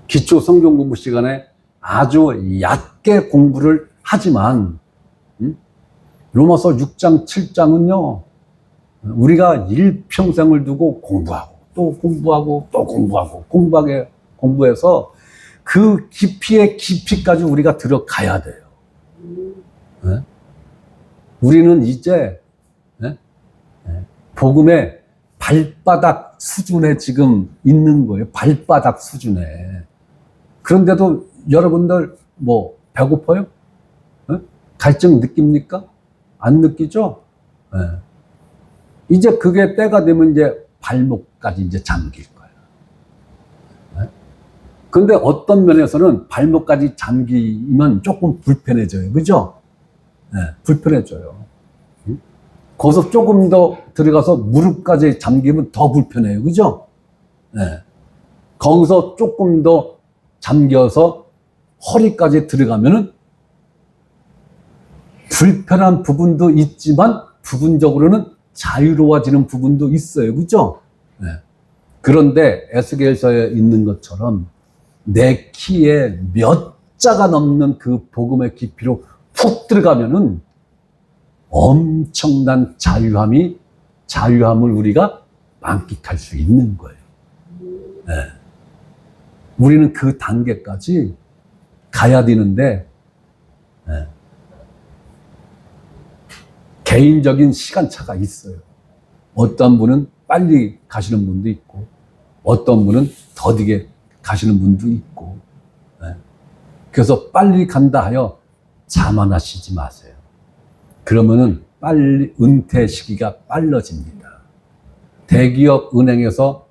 기초 성경 공부 시간에 아주 얕게 공부를 하지만 로마서 6장, 7장은요, 우리가 일평생을 두고 공부하고, 또 공부하고, 또 공부하고, 공부해서 그 깊이의 깊이까지 우리가 들어가야 돼요. 우리는 이제, 복음의 발바닥 수준에 지금 있는 거예요. 발바닥 수준에. 그런데도 여러분들 뭐 배고파요? 갈증 느낍니까? 안 느끼죠? 이제 그게 때가 되면 이제 발목까지 이제 잠길 거예요. 근데 어떤 면에서는 발목까지 잠기면 조금 불편해져요. 그죠? 불편해져요. 거기서 조금 더 들어가서 무릎까지 잠기면 더 불편해요. 그죠? 거기서 조금 더 잠겨서 허리까지 들어가면은 불편한 부분도 있지만 부분적으로는 자유로워지는 부분도 있어요. 그죠? 그런데 에스겔서에 있는 것처럼 내 키에 몇 자가 넘는 그 복음의 깊이로 푹 들어가면은 엄청난 자유함을 우리가 만끽할 수 있는 거예요. 우리는 그 단계까지 가야 되는데, 예. 개인적인 시간차가 있어요. 어떤 분은 빨리 가시는 분도 있고, 어떤 분은 더디게 가시는 분도 있고, 예. 그래서 빨리 간다 하여 자만하시지 마세요. 그러면은 빨리 은퇴 시기가 빨라집니다. 대기업 은행에서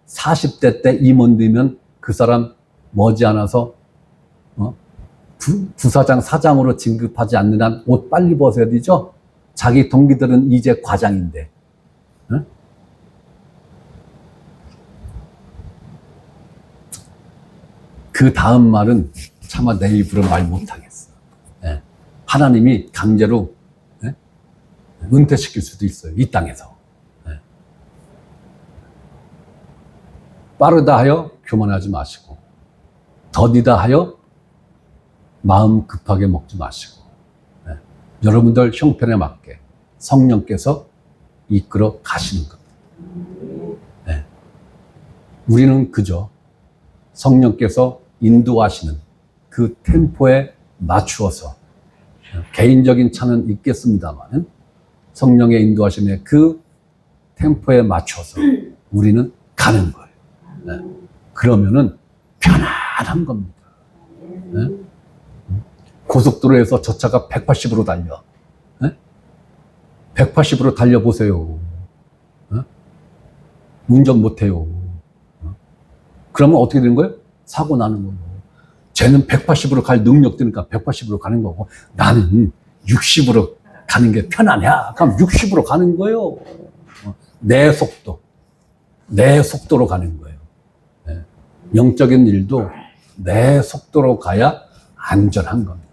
40대 때 임원되면 그 사람 머지않아서 부사장, 사장으로 진급하지 않는 한 옷 빨리 벗어야 되죠? 자기 동기들은 이제 과장인데. 응? 그 다음 말은 차마 내 입으로 말 못하겠어. 예. 하나님이 강제로 은퇴시킬 수도 있어요. 이 땅에서. 예. 빠르다 하여 교만하지 마시고, 더디다 하여 마음 급하게 먹지 마시고, 예. 여러분들 형편에 맞게 성령께서 이끌어 가시는 겁니다. 예. 우리는 그저 성령께서 인도하시는 그 템포에 맞추어서, 개인적인 차는 있겠습니다만 성령의 인도하심에 그 템포에 맞춰서 우리는 가는 거예요. 네. 그러면은 편안한 겁니다. 네? 고속도로에서 저 차가 180으로 달려. 네? 180으로 달려보세요. 네? 운전 못해요. 그러면 어떻게 되는 거예요? 사고 나는 거예요. 쟤는 180으로 갈 능력 되니까 180으로 가는 거고, 나는 60으로 가는 게 편하냐? 그럼 60으로 가는 거예요. 내 속도로 가는 거예요. 네. 영적인 일도 내 속도로 가야 안전한 겁니다.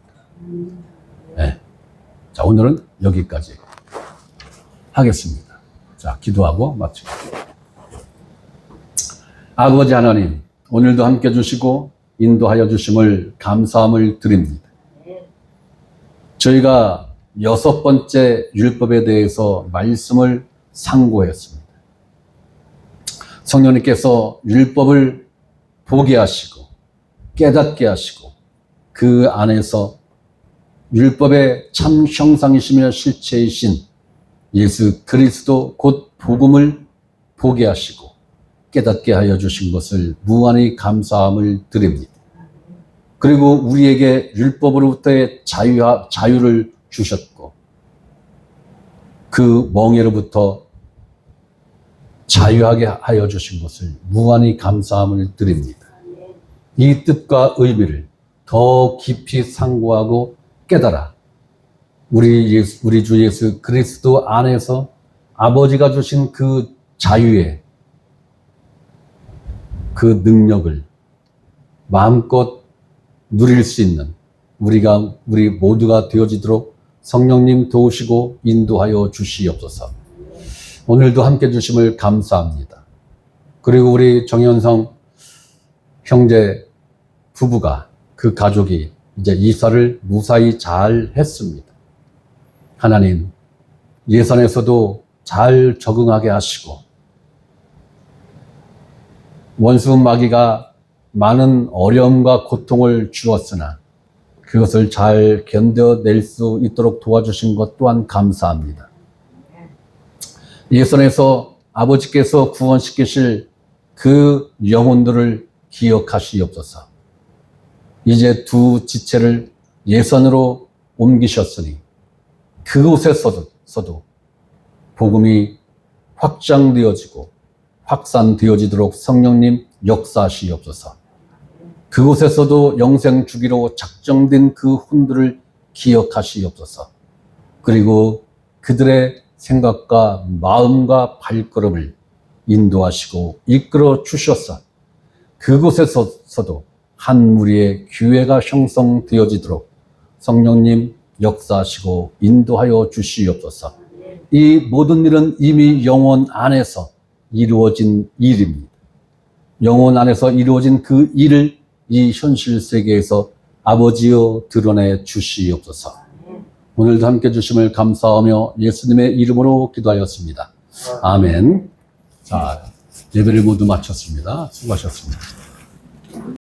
네. 자, 오늘은 여기까지 하겠습니다. 자, 기도하고 마치고. 아버지 하나님, 오늘도 함께 주시고 인도하여 주심을 감사함을 드립니다. 저희가 6번째 율법에 대해서 말씀을 상고했습니다. 성령님께서 율법을 보게 하시고 깨닫게 하시고 그 안에서 율법의 참 형상이시며 실체이신 예수 그리스도 곧 복음을 보게 하시고 깨닫게 하여 주신 것을 무한히 감사함을 드립니다. 그리고 우리에게 율법으로부터의 자유를 주셨고 그 멍에로부터 자유하게 하여 주신 것을 무한히 감사함을 드립니다. 이 뜻과 의미를 더 깊이 상고하고 깨달아 우리 주 예수 그리스도 안에서 아버지가 주신 그 자유의 그 능력을 마음껏 누릴 수 있는 우리 모두가 되어지도록 성령님 도우시고 인도하여 주시옵소서. 오늘도 함께 주심을 감사합니다. 그리고 우리 정현성 형제 부부가 그 가족이 이제 이사를 무사히 잘 했습니다. 하나님, 예산에서도 잘 적응하게 하시고 원수 마귀가 많은 어려움과 고통을 주었으나 그것을 잘 견뎌낼 수 있도록 도와주신 것 또한 감사합니다. 예선에서 아버지께서 구원시키실 그 영혼들을 기억하시옵소서. 이제 두 지체를 예선으로 옮기셨으니 그곳에서도 복음이 확장되어지고 확산되어지도록 성령님 역사하시옵소서. 그곳에서도 영생 주기로 작정된 그 혼들을 기억하시옵소서. 그리고 그들의 생각과 마음과 발걸음을 인도하시고 이끌어 주셔서 그곳에서도 한 무리의 교회가 형성되어지도록 성령님 역사하시고 인도하여 주시옵소서. 이 모든 일은 이미 영혼 안에서 이루어진 일입니다. 영혼 안에서 이루어진 그 일을 이 현실 세계에서 아버지여 드러내 주시옵소서. 오늘도 함께 주심을 감사하며 예수님의 이름으로 기도하였습니다. 아멘. 자, 예배를 모두 마쳤습니다. 수고하셨습니다.